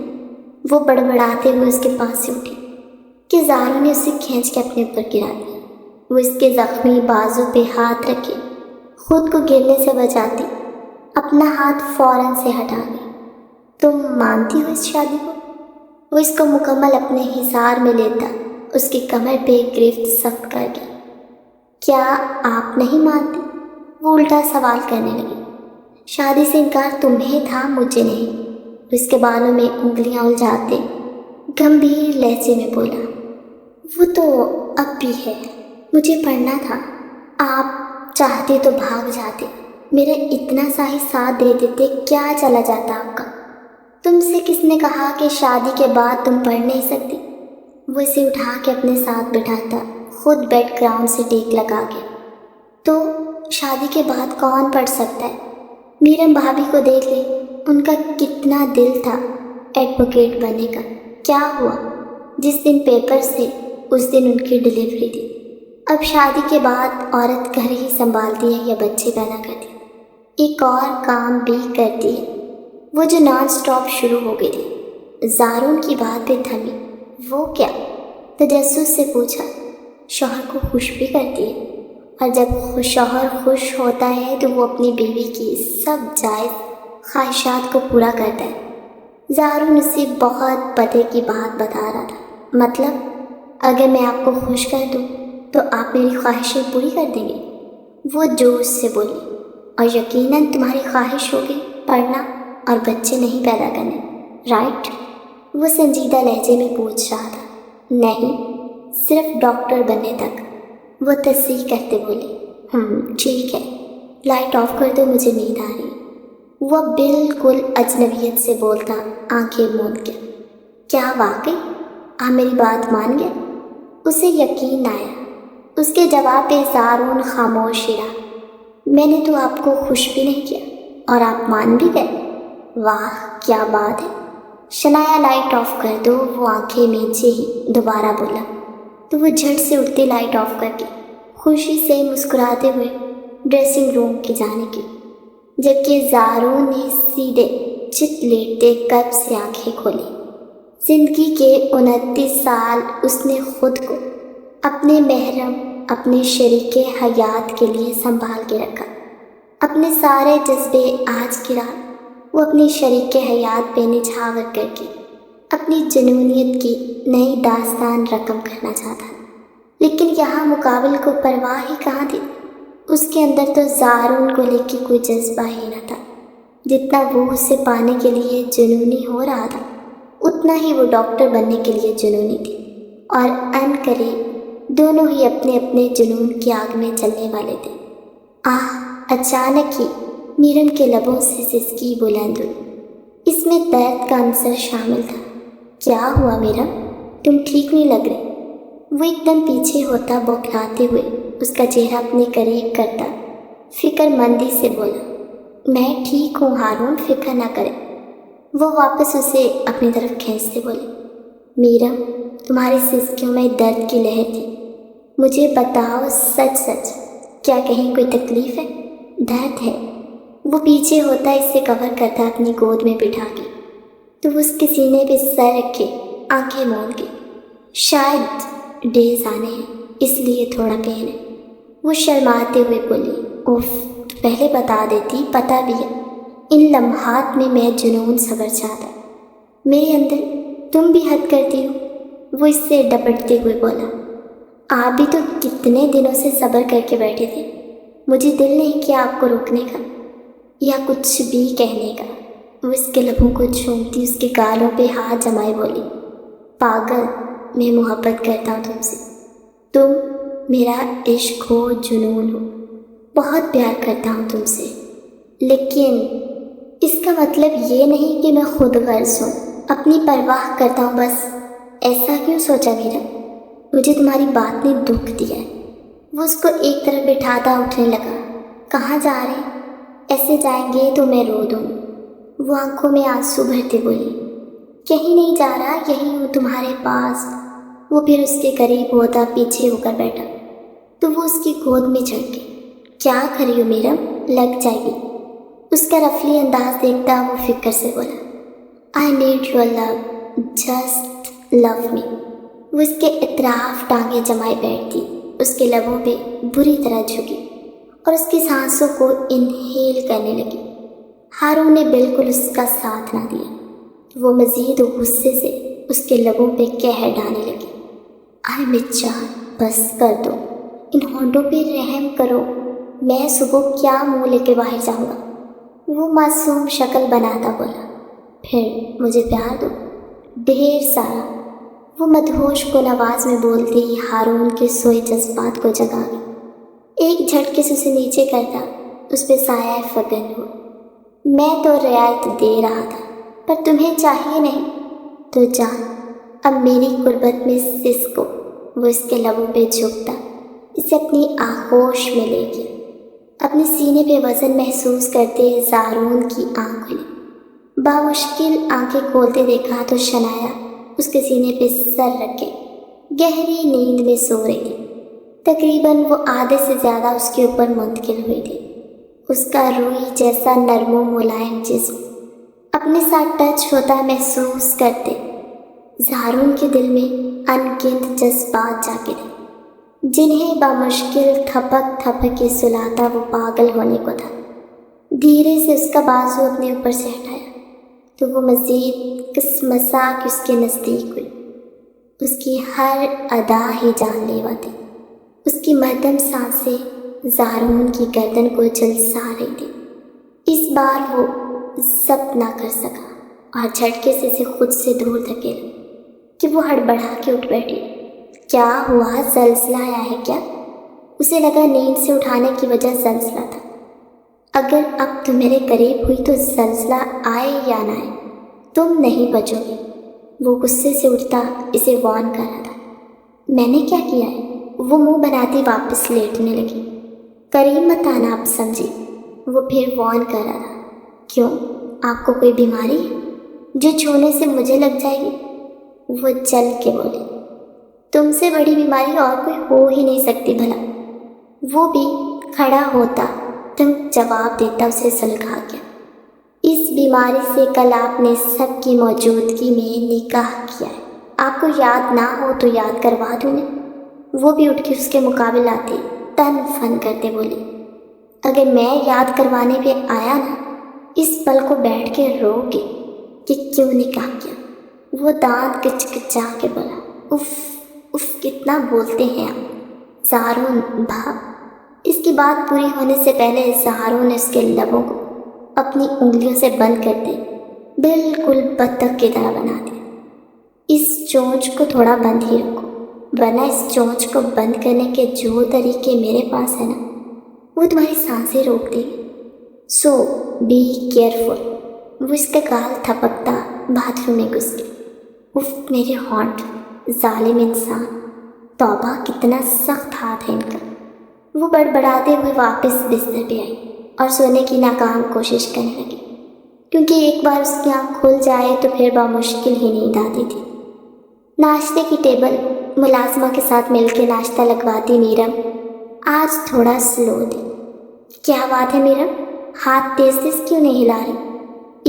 وہ بڑبڑاتے ہوئے اس کے پاس سے اٹھی کہ زارون نے اسے کھینچ کے اپنے اوپر گرا دیا۔ وہ اس کے زخمی بازو پہ ہاتھ رکھے خود کو گرنے سے بچاتی، اپنا ہاتھ فوراً سے ہٹا گئی۔ تم مانتی ہو اس شادی کو؟ وہ اس کو مکمل اپنے حصار میں لیتا اس کی کمر پہ گرفت سخت کر گئی۔ کیا آپ نہیں مانتی؟ وہ الٹا سوال کرنے لگی۔ شادی سے انکار تمہیں تھا، مجھے نہیں۔ اس کے بالوں میں انگلیاں الجھاتے گمبھیر لہجے میں بولا۔ وہ تو اب بھی ہے، مجھے پڑھنا تھا۔ آپ چاہتے تو بھاگ جاتے، میرا اتنا سا ہی ساتھ دے دیتے، کیا چلا جاتا آپ کا؟ تم سے کس نے کہا کہ شادی کے بعد تم پڑھ نہیں سکتی؟ وہ اسے اٹھا کے اپنے ساتھ بٹھاتا، خود بیک گراؤنڈ سے ٹیک لگا کے۔ تو شادی کے بعد کون پڑھ سکتا ہے؟ میرم بھابھی کو دیکھ لے، ان کا کتنا دل تھا ایڈوکیٹ بننے کا۔ کیا ہوا؟ جس دن پیپر سے اس دن ان کی ڈلیوری تھی۔ اب شادی کے بعد عورت گھر ہی سنبھالتی ہے یا بچے پیدا کرتی ہے، ایک اور کام بھی کرتی ہے۔ وہ جو نان سٹاپ شروع ہو گئی تھی۔ زارون کی بات پہ تھمی۔ وہ کیا؟ تجسس سے پوچھا۔ شوہر کو خوش بھی کرتی ہے، اور جب شوہر خوش ہوتا ہے تو وہ اپنی بیوی کی سب جائز خواہشات کو پورا کرتا ہے۔ زارون اسے بہت پتے کی بات بتا رہا تھا۔ مطلب اگر میں آپ کو خوش کر دوں تو آپ میری خواہشیں پوری کر دیں گے؟ وہ جوش سے بولی۔ اور یقیناً تمہاری خواہش ہوگی پڑھنا اور بچے نہیں پیدا کرنے، رائٹ؟ وہ سنجیدہ لہجے میں پوچھ رہا تھا۔ نہیں، صرف ڈاکٹر بننے تک، وہ تصریح کرتے بولے۔ ٹھیک ہے، لائٹ آف کر دو، مجھے نیند آ رہی ہے۔ وہ بالکل اجنبیت سے بولتا آنکھیں موند کے۔ کیا واقعی آپ میری بات مان گئے؟ اسے یقین آیا۔ اس کے جواب پہ زارون خاموش ہی رہا۔ میں نے تو آپ کو خوش بھی نہیں کیا اور آپ مان بھی گئے؟ واہ کیا بات ہے۔ شنایا لائٹ آف کر دو، وہ آنکھیں میچے ہی دوبارہ بولا تو وہ جھٹ سے اٹھتے لائٹ آف کر کے خوشی سے مسکراتے ہوئے ڈریسنگ روم کی جانے کی، جبکہ زارون نے سیدھے چت لیٹتے قلب سے آنکھیں کھولی۔ زندگی کے 29 سال اس نے خود کو اپنے محرم، اپنے شریک حیات کے لیے سنبھال کے رکھا۔ اپنے سارے جذبے آج کی رات وہ اپنی شریک حیات پہ نچھاور کر کے اپنی جنونیت کی نئی داستان رقم کرنا چاہتا، لیکن یہاں مقابل کو پرواہ ہی کہاں تھی۔ اس کے اندر تو زارون کو لے کے کوئی جذبہ ہی نہ تھا۔ جتنا وہ اسے پانے کے لیے جنونی ہو رہا تھا، اتنا ہی وہ ڈاکٹر بننے کے لیے جنونی تھی، اور ان قریب دونوں ہی اپنے اپنے جنون کی آگ میں چلنے والے تھے۔ اچانک ہی میرم کے لبوں سے سسکی بلند ہوئی۔ اس میں درد کا عنصر شامل تھا۔ کیا ہوا میرم؟ تم ٹھیک نہیں لگ رہے۔ وہ ایک دم پیچھے ہوتا بوکھلاتے ہوئے اس کا چہرہ اپنے قریب کرتا فکر مندی سے بولا۔ میں ٹھیک ہوں ہارون، فکر نہ کرے۔ وہ واپس اسے اپنی طرف کھینچتے بولے۔ میرم، تمہاری سسکیوں میں درد کی لہر تھی، مجھے بتاؤ سچ سچ، کیا کہیں کوئی تکلیف ہے؟ درد ہے۔ وہ پیچھے ہوتا اس سے کور کرتا اپنی گود میں بٹھا کے، تو وہ اس کے سینے پہ سر رکھ کے آنکھیں موند کے۔ شاید ڈیز آنے ہیں، اس لیے تھوڑا پین ہے۔ وہ شرماتے ہوئے بولی، اوف، تو پہلے بتا دیتی، پتہ بھی ہے۔ ان لمحات میں میں جنون صبر چاہتا، میرے اندر تم بھی حد کرتی ہو۔ وہ اس سے ڈپٹتے ہوئے بولا، آپ بھی تو کتنے دنوں سے صبر کر کے بیٹھے تھے، مجھے دل نہیں کیا آپ کو روکنے کا یا کچھ بھی کہنے کا۔ وہ اس کے لبوں کو چومتی اس کے گالوں پہ ہاتھ جمائے بولی، پاگل، میں محبت کرتا ہوں تم سے، تم میرا عشق ہو، جنون ہو، بہت پیار کرتا ہوں تم سے، لیکن اس کا مطلب یہ نہیں کہ میں خود غرض ہوں، اپنی پرواہ کرتا ہوں بس۔ ایسا کیوں سوچا میرا؟ مجھے تمہاری بات نے دکھ دیا ہے۔ وہ اس کو ایک طرف بٹھاتا اٹھنے لگا۔ کہاں جا رہے ہیں؟ ایسے جائیں گے تو میں رو دوں۔ وہ آنکھوں میں آنسو بھرتے بولی، کہیں نہیں جا رہا، یہی ہوں تمہارے پاس۔ وہ پھر اس کے قریب ہوتا پیچھے ہو کر بیٹھا تو وہ اس کی گود میں چڑھ گئی۔ کیا کر رہی ہو میرم؟ لگ جائے گی۔ اس کا رفلی انداز دیکھتا وہ فکر سے بولا، I need your love, just love me. وہ اس کے اطراف ٹانگیں جمائے بیٹھتی، اس کے لبوں پہ بری طرح جھکی اور اس کی سانسوں کو انہیل کرنے لگی۔ ہارون نے بالکل اس کا ساتھ نہ دیا۔ وہ مزید غصے سے اس کے لبوں پہ قہر ڈالنے لگی۔ المیچار، بس کر دو، ان ہونٹوں پہ رحم کرو، میں صبح کیا منہ لے کے باہر جاؤں گا؟ وہ معصوم شکل بناتا بولا، پھر مجھے پیار دو، ڈھیر سارا۔ وہ مدہوش کن آواز میں بولتی ہارون کے سوئے جذبات کو جگا گئی۔ ایک جھٹکے سے اسے نیچے کرتا اس پہ سایہ فگن ہوا۔ میں تو رعایت دے رہا تھا، پر تمہیں چاہیے نہیں تو جان اب میری قربت میں سسکو۔ وہ اس کے لبوں پہ جھکتا اسے اپنی آغوش میں لے گیا۔ اپنے سینے پہ وزن محسوس کرتے زارون کی آنکھ کھلی۔ بامشکل آنکھیں کھولتے دیکھا تو شنایا اس کے سینے پہ سر رکھ کے گہری نیند میں سو رہی تھی۔ تقریباً وہ آدھے سے زیادہ اس کے اوپر منتقل ہوئی تھی۔ اس کا روئی جیسا نرم و ملائم جسم اپنے ساتھ ٹچ ہوتا محسوس کرتے زارون کے دل میں ان گنت جذبات جاگے تھے، جنہیں بامشکل تھپک تھپک کے سلاتا وہ پاگل ہونے کو تھا۔ دھیرے سے اس کا بازو اپنے اوپر سے ہٹایا تو وہ مزید کسمسا کے اس کے نزدیک ہوئی۔ اس کی ہر ادا ہی جان لیوا تھی۔ اس کی مردم سانسیں زارون کی گردن کو جھلسا رہی تھی۔ اس بار وہ ضبط نہ کر سکا اور جھٹکے سے اسے خود سے دور دھکیلا کہ وہ ہڑبڑا کے اٹھ بیٹھی۔ کیا ہوا؟ زلزلہ آیا ہے کیا؟ اسے لگا نیند سے اٹھانے کی وجہ زلزلہ تھا۔ اگر اب تم میرے قریب ہوئی تو زلزلہ آئے یا نہ آئے تم نہیں بچو گی۔ وہ غصے سے اٹھتا اسے وارن کر رہا تھا۔ میں نے کیا کیا ہے؟ وہ منہ بناتی واپس لیٹنے لگی۔ قریب مت آنا آپ سمجھی۔ وہ پھر وارن کر رہا تھا۔ کیوں؟ آپ کو کوئی بیماری ہے جو چھونے سے مجھے لگ جائے گی؟ وہ چل کے بولی، تم سے بڑی بیماری اور کوئی ہو ہی نہیں سکتی بھلا۔ وہ بھی کھڑا ہوتا تنگ جواب دیتا اسے سلگا گیا۔ اس بیماری سے کل آپ نے سب کی موجودگی میں نکاح کیا ہے، آپ کو یاد نہ ہو تو یاد کروا دوں میں۔ وہ بھی اٹھ کے اس کے مقابل آتی تن فن کرتے بولی، اگر میں یاد کروانے پہ آیا نا اس پل کو بیٹھ کے رو گے کہ کیوں نکاح کیا۔ وہ دانت کچکچا کے بولا، اف اف کتنا بولتے ہیں آپ زارون بھاگ۔ اس کی بات پوری ہونے سے پہلے زارون نے اس کے لبوں کو اپنی انگلیوں سے بند کر دی، بالکل بطخ کی طرح بنا دیا۔ اس چونچ کو تھوڑا بند ہی رکھو، ورنہ اس چونچ کو بند کرنے کے جو طریقے میرے پاس ہیں نا وہ تمہاری سانسیں روک دیں گے، سو بی کیئرفل۔ وہ اس کا گال تھپکتا باتھ روم میں گھس گئی۔ اف میرے ہونٹ، ظالم انسان، توبہ کتنا سخت ہاتھ ہے ان کا۔ وہ بڑبڑاتے ہوئے واپس بستر پہ آئی اور سونے کی ناکام کوشش کرنے لگی، کیونکہ ایک بار اس کی آنکھ کھل جائے تو پھر بامشکل ہی نیند آتی تھی۔ ناشتے کی ٹیبل ملازمہ کے ساتھ مل کے ناشتہ لگواتی میرم آج تھوڑا سلو تھی۔ کیا بات ہے میرم، ہاتھ تیز تیز کیوں نہیں ہلا رہی؟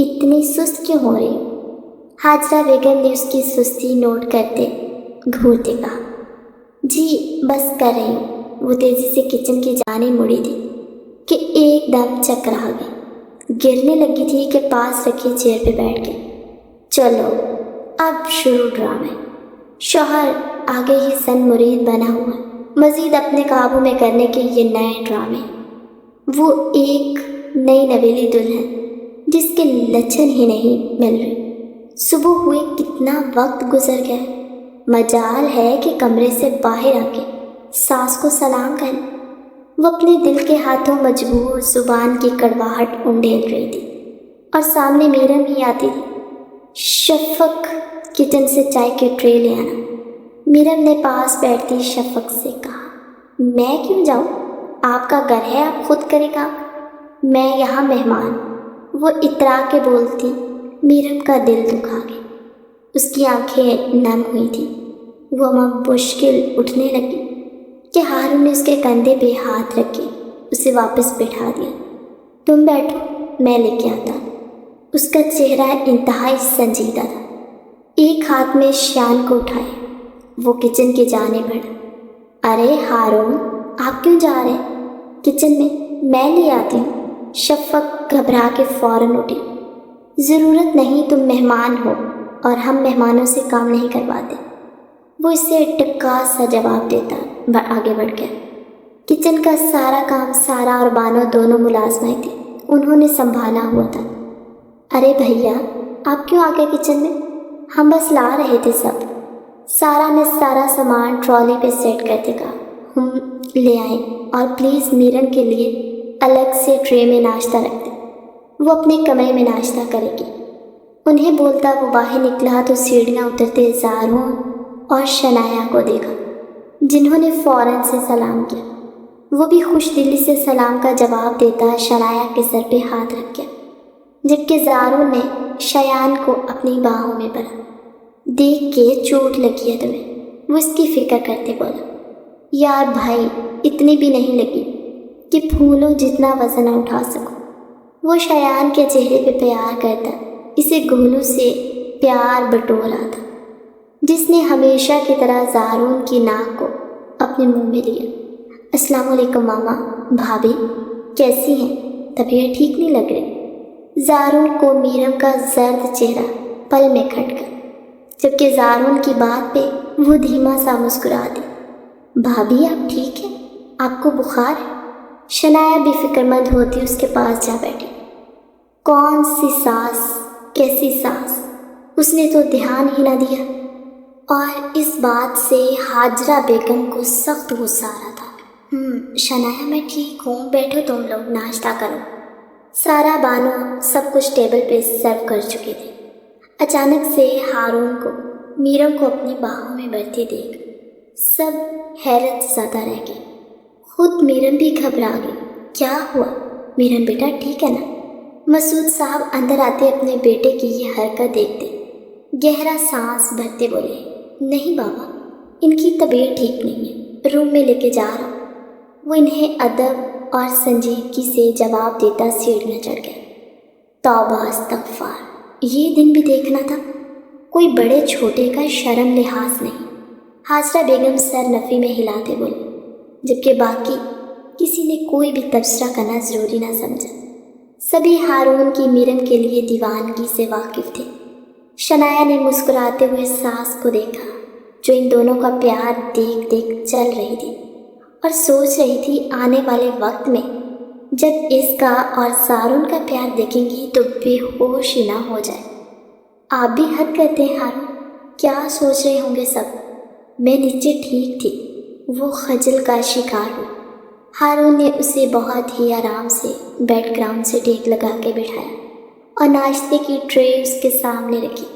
اتنی سست کیوں ہو رہی ہو؟ حاجرہ بیگم نے اس کی سستی نوٹ کرتے گھورتے کہا، جی بس کر رہی ہوں۔ وہ تیزی سے کچن کی جانب مڑی تھی کہ ایک دم چکرا گئی، گرنے لگی تھی کہ پاس رکھی چیئر پہ بیٹھ گئی۔ چلو اب شروع ڈرامے۔ شوہر آگے ہی سن مرید بنا ہوا، مزید اپنے قابو میں کرنے کے یہ نئے ڈرامے۔ وہ ایک نئی نویلی دلہن جس کے لچھن ہی نہیں مل رہے۔ صبح ہوئے کتنا وقت گزر گیا، مجال ہے کہ کمرے سے باہر آ کے ساس کو سلام کریں۔ وہ اپنے دل کے ہاتھوں مجبور زبان کی کڑواہٹ انڈیل رہی تھی اور سامنے میرم ہی آتی تھی۔ شفق کچن سے چائے کی ٹرے لے آنا۔ میرم نے پاس بیٹھتی شفق سے کہا، میں کیوں جاؤں؟ آپ کا گھر ہے، آپ خود کرے گا، میں یہاں مہمان۔ وہ اترا کے بولتی، میرم کا دل دکھا گیا، اس کی آنکھیں نم ہوئی تھیں۔ وہ مشکل اٹھنے لگی کہ ہارون نے اس کے کندھے پہ ہاتھ رکھ کے اسے واپس بٹھا دیا۔ تم بیٹھو، میں لے کے آتا۔ اس کا چہرہ انتہائی سنجیدہ تھا۔ ایک ہاتھ میں شیان کو اٹھائے وہ کچن کی جانب بڑھا۔ ارے ہارون، آپ کیوں جا رہے ہیں کچن میں لے آتی ہوں۔ شفق گھبرا کے فوراً اٹھی۔ ضرورت نہیں، تم مہمان ہو اور ہم مہمانوں سے کام نہیں کرواتے۔ وہ اس سے ٹکا سا جواب دیتا آگے بڑھ گیا۔ کچن کا سارا کام سارا اور بانو دونوں ملازمیں تھیں، انہوں نے سنبھالا ہوا تھا۔ ارے بھیا، آپ کیوں آ گئے کچن میں؟ ہم بس لا رہے تھے سب۔ سارا نے سارا سامان ٹرالی پہ سیٹ کرتے کہا، ہم لے آئیں، اور پلیز میرن کے لیے الگ سے ٹرے میں ناشتہ رکھ دیں، وہ اپنے کمرے میں ناشتہ کرے گی۔ انہیں بولتا وہ باہر نکلا تو سیڑھیاں اترتے زارون اور شنایا کو دیکھا، جنہوں نے فوراً سے سلام کیا۔ وہ بھی خوش دلی سے سلام کا جواب دیتا شنایا کے سر پہ ہاتھ رکھ گیا، جبکہ زارون نے شیان کو اپنی باہوں میں بھرا۔ دیکھ کے چوٹ لگی ہے تمہیں، وہ اس کی فکر کرتے بولا۔ یار بھائی، اتنی بھی نہیں لگی کہ پھولوں جتنا وزن نہ اٹھا سکو۔ وہ شیان کے چہرے پہ پیار کرتا، اسے گولوں سے پیار بٹورا تھا، جس نے ہمیشہ کی طرح زارون کی ناک کو اپنے منہ میں لیا۔ السلام علیکم ماما، بھابھی کیسی ہیں؟ طبیعت ٹھیک نہیں لگ رہی؟ زارون کو میرم کا زرد چہرہ پل میں کھٹ گیا، جبکہ زارون کی بات پہ وہ دھیما سا مسکرا دی۔ بھابھی آپ ٹھیک ہیں؟ آپ کو بخار ہے؟ شنایا بھی فکر مند ہوتی اس کے پاس جا بیٹھی۔ کون سی ساس، کیسی ساس؟ اس نے تو دھیان ہی نہ دیا، اور اس بات سے ہاجرہ بیگم کو سخت غصہ آ رہا تھا۔ شنایا میں ٹھیک ہوں، بیٹھو تم لوگ، ناشتہ کرو۔ سارا بانو سب کچھ ٹیبل پہ سرو کر چکے تھے۔ اچانک سے ہارون کو میرم کو اپنی باہوں میں بھرتی دیکھ سب حیرت زدہ رہ گئے۔ خود میرم بھی گھبرا گئی۔ کیا ہوا میرم بیٹا، ٹھیک ہے نا؟ مسعود صاحب اندر آتے اپنے بیٹے کی یہ حرکت دیکھتے گہرا سانس بھرتے بولے، نہیں بابا، ان کی طبیعت ٹھیک نہیں ہے، روم میں لے کے جا رہا ہوں۔ وہ انہیں ادب اور سنجیدگی سے جواب دیتا سیڑھیاں چڑھ گیا۔ توبہ استغفار، یہ دن بھی دیکھنا تھا، کوئی بڑے چھوٹے کا شرم لحاظ نہیں۔ حاجرہ بیگم سر نفی میں ہلاتے بولے، جبکہ باقی کسی نے کوئی بھی تبصرہ کرنا ضروری نہ سمجھا۔ سبھی ہارون کی میرم کے لیے دیوانگی سے واقف تھے۔ شنایا نے مسکراتے ہوئے ساس کو دیکھا، جو ان دونوں کا پیار دیکھ دیکھ چل رہی تھی اور سوچ رہی تھی آنے والے وقت میں جب اس کا اور زارون کا پیار دیکھیں گی تو بے ہوش ہی نہ ہو جائے۔ آپ بھی حد کرتے ہیں ہارون، کیا سوچ رہے ہوں گے سب؟ میں نیچے ٹھیک تھی، وہ خجل کا شکار ہوئی۔ ہارون نے اسے بہت ہی آرام سے بیڈ گراؤنڈ سے ٹیک لگا کے بٹھایا اور ناشتے کی ٹرے اس کے سامنے رکھی۔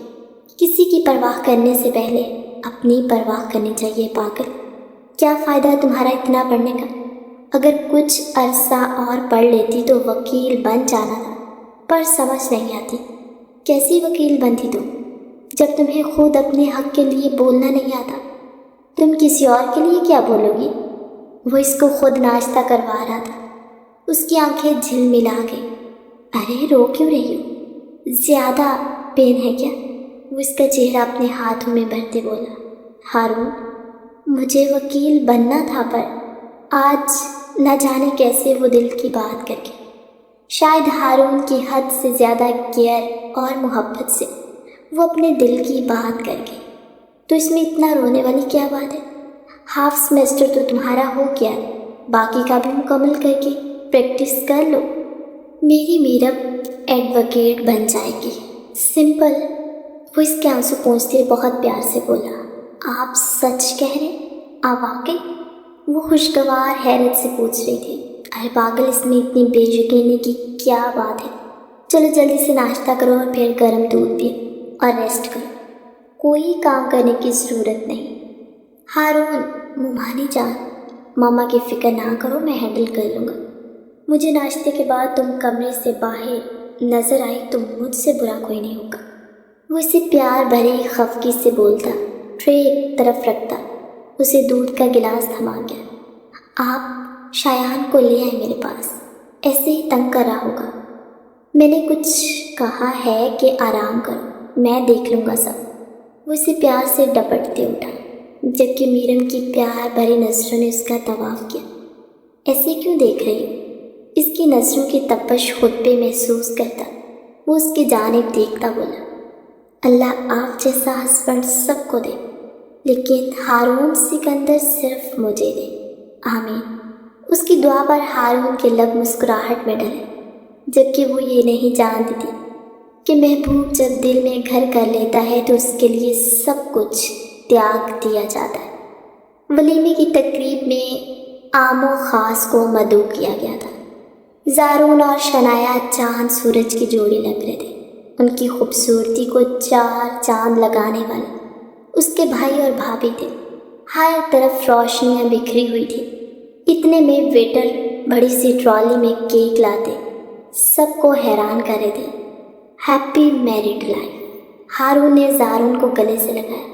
کسی کی پرواہ کرنے سے پہلے اپنی پرواہ کرنی چاہیے پاگل۔ کیا فائدہ تمہارا اتنا پڑھنے کا؟ اگر کچھ عرصہ اور پڑھ لیتی تو وکیل بن جانا تھا، پر سمجھ نہیں آتی کیسی وکیل بنتی تم، جب تمہیں خود اپنے حق کے لیے بولنا نہیں آتا، تم کسی اور کے لیے کیا بولو گی؟ وہ اس کو خود ناشتہ کروا رہا تھا۔ اس کی آنکھیں جھلملا گئی۔ ارے رو کیوں رہی ہو؟ زیادہ پین ہے کیا؟ وہ اس کا چہرہ اپنے ہاتھوں میں بھرتے بولا۔ ہارون، مجھے وکیل بننا تھا، پر آج نہ جانے کیسے وہ دل کی بات کر کے، شاید ہارون کی حد سے زیادہ کیئر اور محبت سے وہ اپنے دل کی بات کر کے۔ تو اس میں اتنا رونے والی کیا بات ہے؟ ہاف سیمسٹر تو تمہارا ہو گیا، باقی کا بھی مکمل کر کے پریکٹس کر لو، میری میرب ایڈوکیٹ بن جائے گی، سمپل۔ وہ اس کے آنسو پوچھتے بہت پیار سے بولا، آپ سچ کہہ رہے؟ آپ واقعی؟ وہ خوشگوار حیرت سے پوچھ رہی تھی، ارے پاگل، اس میں اتنی بے یقینی کی کیا بات ہے؟ چلو جلدی سے ناشتہ کرو اور پھر گرم دودھ پیو اور ریسٹ کرو، کوئی کام کرنے کی ضرورت نہیں۔ ہارون، ممانی جان، ماما کی فکر نہ کرو، میں ہینڈل کر لوں گا۔ مجھے ناشتے کے بعد تم کمرے سے باہر نظر آئی تو مجھ سے برا کوئی نہیں ہوگا۔ وہ اسے پیار بھری خفگی سے بولتا، ٹرے ایک طرف رکھتا، اسے دودھ کا گلاس تھما گیا۔ آپ شایان کو لے آئے میرے پاس، ایسے ہی تنگ کر رہا ہوگا۔ میں نے کچھ کہا ہے کہ آرام کرو، میں دیکھ لوں گا سب۔ وہ اسے پیار سے ڈپٹتے اٹھا، جبکہ میرم کی پیار بھری نظروں نے اس کا طواف کیا۔ ایسے کیوں دیکھ رہی ہو؟ اس کی نظروں کی تپش خود پہ محسوس کرتا وہ اس کی جانب دیکھتا بولا، اللہ آپ جیسا ہسبینڈ سب کو دے، لیکن ہارون سکندر صرف مجھے دے، آمین۔ اس کی دعا پر ہارون کے لب مسکراہٹ میں ڈلے، جبکہ وہ یہ نہیں جانتی تھی کہ محبوب جب دل میں گھر کر لیتا ہے تو اس کے لیے سب کچھ تیاگ دیا جاتا ہے۔ ولیمے کی تقریب میں عام و خاص کو مدعو کیا گیا تھا۔ زارون اور شنایا چاند سورج کی جوڑی لگ رہے تھے، ان کی خوبصورتی کو چار چاند لگانے والے اس کے بھائی اور بھابھی تھے۔ ہر طرف روشنیاں بکھری ہوئی تھی۔ اتنے میں ویٹر بڑی سی ٹرالی میں کیک لاتے سب کو حیران کر رہے تھے۔ ہیپی میریڈ لائف، ہارون نے زارون کو گلے سے لگایا۔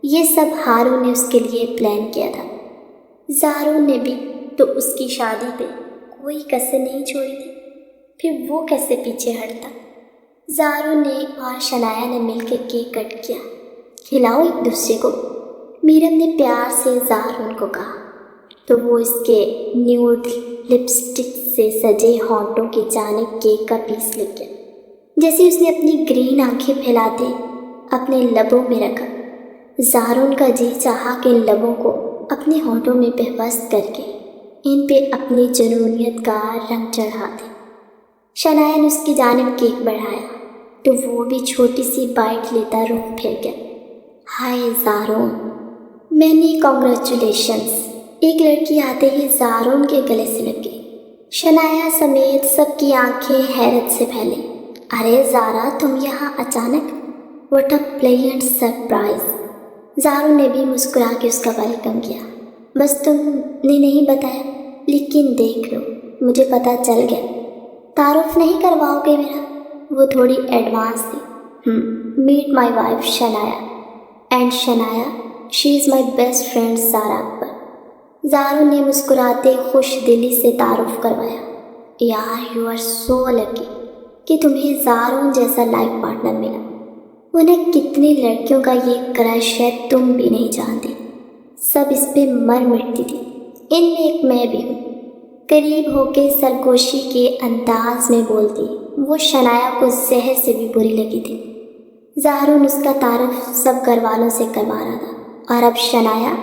یہ سب ہارون نے اس کے لیے پلان کیا تھا۔ زارون نے بھی تو اس کی شادی پہ کوئی کسر نہیں چھوڑی تھی، پھر وہ کیسے پیچھے ہٹتا؟ زارون نے اور شنایا نے مل کے کیک کٹ کیا۔ کھلاؤ ایک دوسرے کو، میرم نے پیار سے زارون کو کہا، تو وہ اس کے نیوڈ لپسٹک سے سجے ہونٹوں کی جانب کیک کا پیس لے گیا۔ جیسے اس نے اپنی گرین آنکھیں پھیلاتے اپنے لبوں میں رکھا، زارون کا جی چاہا کہ لبوں کو اپنے ہونٹوں میں پیوست کر کے ان پہ اپنی جنونیت کا رنگ چڑھا دے۔ شنایا نے اس کی جانب کیک بڑھایا تو وہ بھی چھوٹی سی بائٹ لیتا رخ پھر گیا۔ ہائے زارون، مینی کانگریچولیشنز۔ ایک لڑکی آتے ہی زارون کے گلے سے لگ گئی۔ شنایا سمیت سب کی آنکھیں حیرت سے پھیلیں۔ ارے زارا، تم یہاں اچانک؟ What a pleasant surprise. Zaroon نے بھی مسکرا کے اس کا ویلکم کیا۔ بس تم نے نہیں بتایا، لیکن دیکھ لو، مجھے پتہ چل گیا۔ تعارف نہیں کرواؤ گے میرا؟ وہ تھوڑی ایڈوانس تھی۔ Meet my wife Shanaya, and Shanaya she is my best friend Sara Akbar. زارون نے مسکراتے خوش دلی سے تعارف کروایا۔ یار یو آر سو لکی کہ تمہیں زارون جیسا لائف پارٹنر ملا۔ انہیں کتنی لڑکیوں کا یہ کرش ہے تم بھی نہیں جانتی، سب اس پہ مر مٹتی تھی، ان میں ایک میں بھی ہوں۔ قریب ہو کے سرگوشی کے انداز میں بولتی وہ شنایا کو زہر سے بھی بری لگی تھی۔ زارون اس کا تعارف سب گھر والوں سے کروا رہا تھا، اور اب شنایا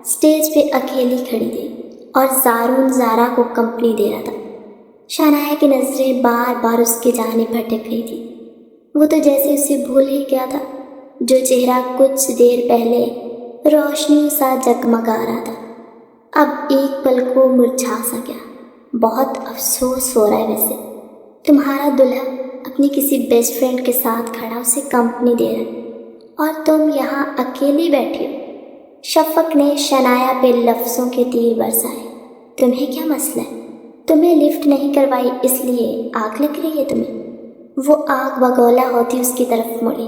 اسٹیج پہ اکیلی کھڑی تھی اور زارون زارا کو کمپنی دے رہا تھا۔ شنایا کی نظریں بار بار اس کی جانب بھٹک رہی تھی۔ وہ تو جیسے اسے بھول ہی گیا تھا، جو چہرہ کچھ دیر پہلے روشنیوں سا جگمگا رہا تھا، اب ایک پل کو مرجھا سا گیا۔ بہت افسوس ہو رہا ہے ویسے، تمہارا دلہا اپنی کسی بیسٹ فرینڈ کے ساتھ کھڑا اسے کمپنی دے رہا ہے اور تم یہاں اکیلی بیٹھی ہو۔ شفق نے شنایا پہ لفظوں کے تیر برسائے۔ تمہیں کیا مسئلہ ہے؟ تمہیں لفٹ نہیں کروائی اس لیے آگ لگ رہی ہے تمہیں؟ وہ آگ بگولا ہوتی اس کی طرف مڑی۔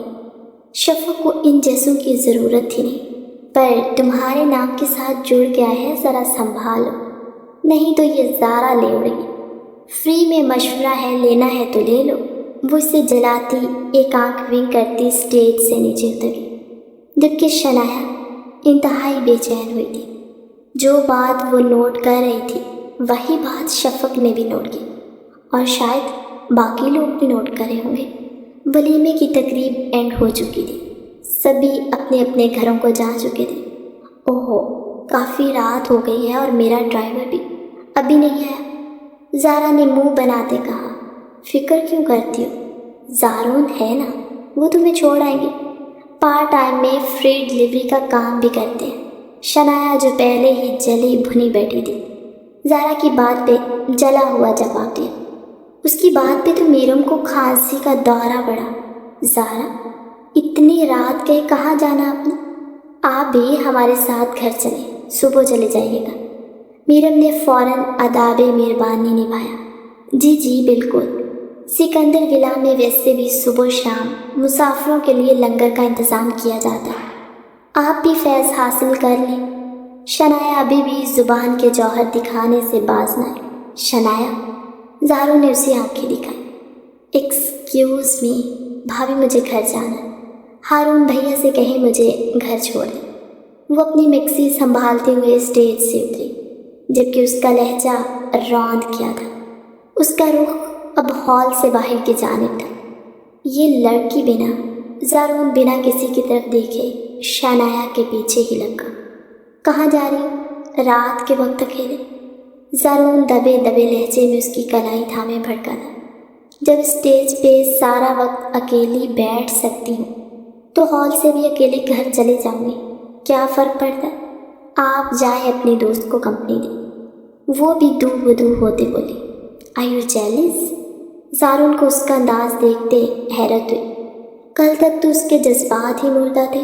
شفق کو ان جیسوں کی ضرورت ہی نہیں، پر تمہارے نام کے ساتھ جڑ گیا ہے، ذرا سنبھالو، نہیں تو یہ زارا لے اڑے گی۔ فری میں مشورہ ہے، لینا ہے تو لے لو۔ وہ اسے جلاتی ایک آنکھ ونک کرتی اسٹیج سے نیچے اتری، جبکہ شنایا انتہائی بے چین ہوئی تھی۔ جو بات وہ نوٹ کر رہی تھی وہی بات شفق نے بھی نوٹ کی، اور شاید باقی لوگ بھی نوٹ کرے ہوں گے۔ ولیمے کی تقریب اینڈ ہو چکی تھی، سبھی اپنے اپنے گھروں کو جا چکے تھے۔ اوہو، کافی رات ہو گئی ہے اور میرا ڈرائیور بھی ابھی نہیں آیا، زارا نے منہ بناتے کہا۔ فکر کیوں کرتی ہو، زارون ہے نا، وہ تمہیں چھوڑ آئیں گے۔ پارٹ ٹائم میں فری ڈلیوری کا کام بھی کرتے ہیں، شنایا جو پہلے ہی جلی بھنی بیٹھی تھی زارا کی بات پہ جلا ہوا جواب دیا۔ اس کی بات پہ تو میرم کو کھانسی کا دورہ پڑا۔ زارا، اتنی رات گئے، کہاں جانا آپ نے؟ آپ بھی ہمارے ساتھ گھر چلیں، صبح چلے جائیے گا۔ میرم نے فوراً آداب مہربانی نبھایا۔ جی جی بالکل۔ سکندر ولا میں ویسے بھی صبح شام مسافروں کے لیے لنگر کا انتظام کیا جاتا ہے، آپ بھی فیض حاصل کر لیں۔ شنایا ابھی بھی زبان کے جوہر دکھانے سے باز نہ آئی۔ شنایا، زارو نے اسے آنکھیں دکھائی۔ ایکسکیوز می، بھابھی مجھے گھر جانا ہے، ہارون بھیا سے کہیں مجھے گھر چھوڑ دیں۔ وہ اپنی میکسی سنبھالتے ہوئے اسٹیج سے اتری، جبکہ اس کا لہجہ روند کیا تھا۔ اس کا رخ اب ہال سے باہر کی جانب تھا۔ یہ لڑکی بنا، زارون بنا کسی کی طرف دیکھے شنایا کے پیچھے ہی لگا۔ کہاں جا رہی ہوں، رات کے وقت اکیلے؟ زارون دبے دبے لہجے میں اس کی کلائی تھامے بھڑکا تھا۔ جب اسٹیج پہ سارا وقت اکیلی بیٹھ سکتی ہوں تو ہال سے بھی اکیلے گھر چلے جاؤں گی، کیا فرق پڑتا ہے؟ آپ جائیں اپنے دوست کو کمپنی دیں۔ وہ بھی دو بدو ہوتے بولی۔ Are you jealous? زارون کو اس کا انداز دیکھتے حیرت ہوئی۔ کل تک تو اس کے جذبات ہی مردہ تھے،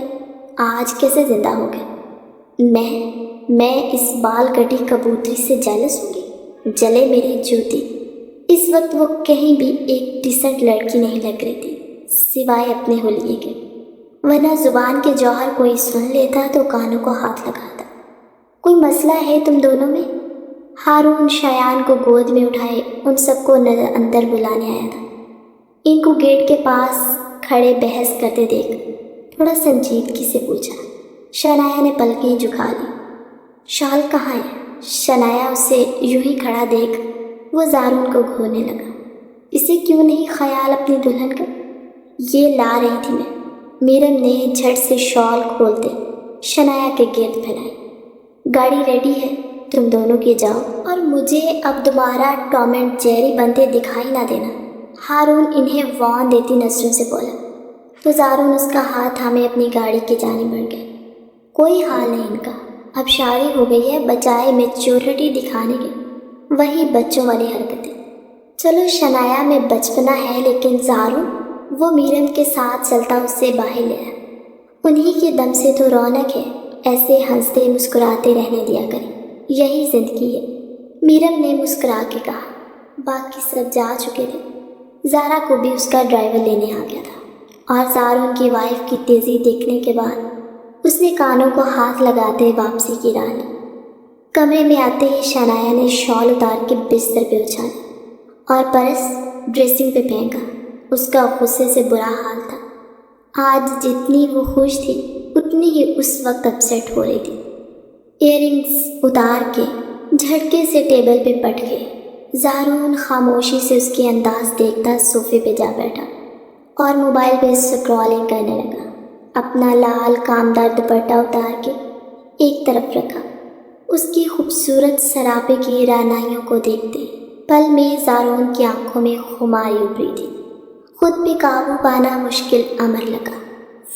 آج کیسے زندہ ہو گئے؟ میں اس بال کٹی کبوتری سے جیلس ہوں گی؟ جلے میری جوتی۔ اس وقت وہ کہیں بھی ایک ڈیسنٹ لڑکی نہیں لگ رہی تھی سوائے اپنے حلیے کے، ورنہ زبان کے جوہر کوئی سن لیتا تو کانوں کو ہاتھ لگاتا۔ کوئی مسئلہ ہے تم دونوں میں؟ ہارون شایان کو گود میں اٹھائے ان سب کو اندر بلانے آیا تھا۔ ان کو گیٹ کے پاس کھڑے بحث کرتے دیکھ تھوڑا سنجیدگی سے پوچھا۔ شنایا نے پلکیں جھکا لی۔ شال کہاں ہے؟ شنایا اسے یوں ہی کھڑا دیکھ وہ زارون کو گھورنے لگا۔ اسے کیوں نہیں خیال اپنی دلہن کا؟ یہ لا رہی تھی میں۔ میرم نے جھٹ سے شال کھولتے شنایا کے گرد پھیلائی۔ گاڑی ریڈی ہے، تم دونوں کے جاؤ، اور مجھے اب دوبارہ ٹام اینڈ جیری بنتے دکھائی نہ دینا۔ ہارون انہیں وارن دیتی نظروں سے بولا تو زارون اس کا ہاتھ تھامے اپنی گاڑی کی جانب بڑھ گئے۔ کوئی حال نہیں ان کا، اب شادی ہو گئی ہے، بجائے میچورٹی دکھانے کے وہی بچوں والی حرکتیں۔ چلو شنایا میں بچپنا ہے، لیکن زارون وہ میرم کے ساتھ چلتا اسے باہر لے آیا۔ انہی کے دم سے تو رونق ہے، ایسے ہنستے مسکراتے رہنے دیا کریں، یہی زندگی ہے۔ میرم نے مسکرا کے کہا۔ باقی سب جا چکے تھے۔ زارا کو بھی اس کا ڈرائیور لینے آ گیا تھا، اور زارون کی وائف کی تیزی دیکھنے کے بعد اس نے کانوں کو ہاتھ لگاتے واپسی کی راہ لی۔ کمرے میں آتے ہی شنایا نے شال اتار کے بستر پہ اچھالا اور پرس ڈریسنگ پہ پھینکا۔ اس کا غصے سے برا حال تھا۔ آج جتنی وہ خوش تھی اتنی ہی اس وقت اپسیٹ ہو رہی تھی۔ ایئر رنگز اتار کے جھٹکے سے ٹیبل پہ پٹ گئے۔ زارون خاموشی سے اس کے انداز دیکھتا صوفے پہ جا بیٹھا اور موبائل پہ سکرولنگ کرنے لگا۔ اپنا لال کامدار دوپٹہ اتار کے ایک طرف رکھا۔ اس کی خوبصورت سراپے کی رعنائیوں کو دیکھتے پل میں زارون کی آنکھوں میں خماری ابھری تھی۔ خود پہ قابو پانا مشکل امر لگا۔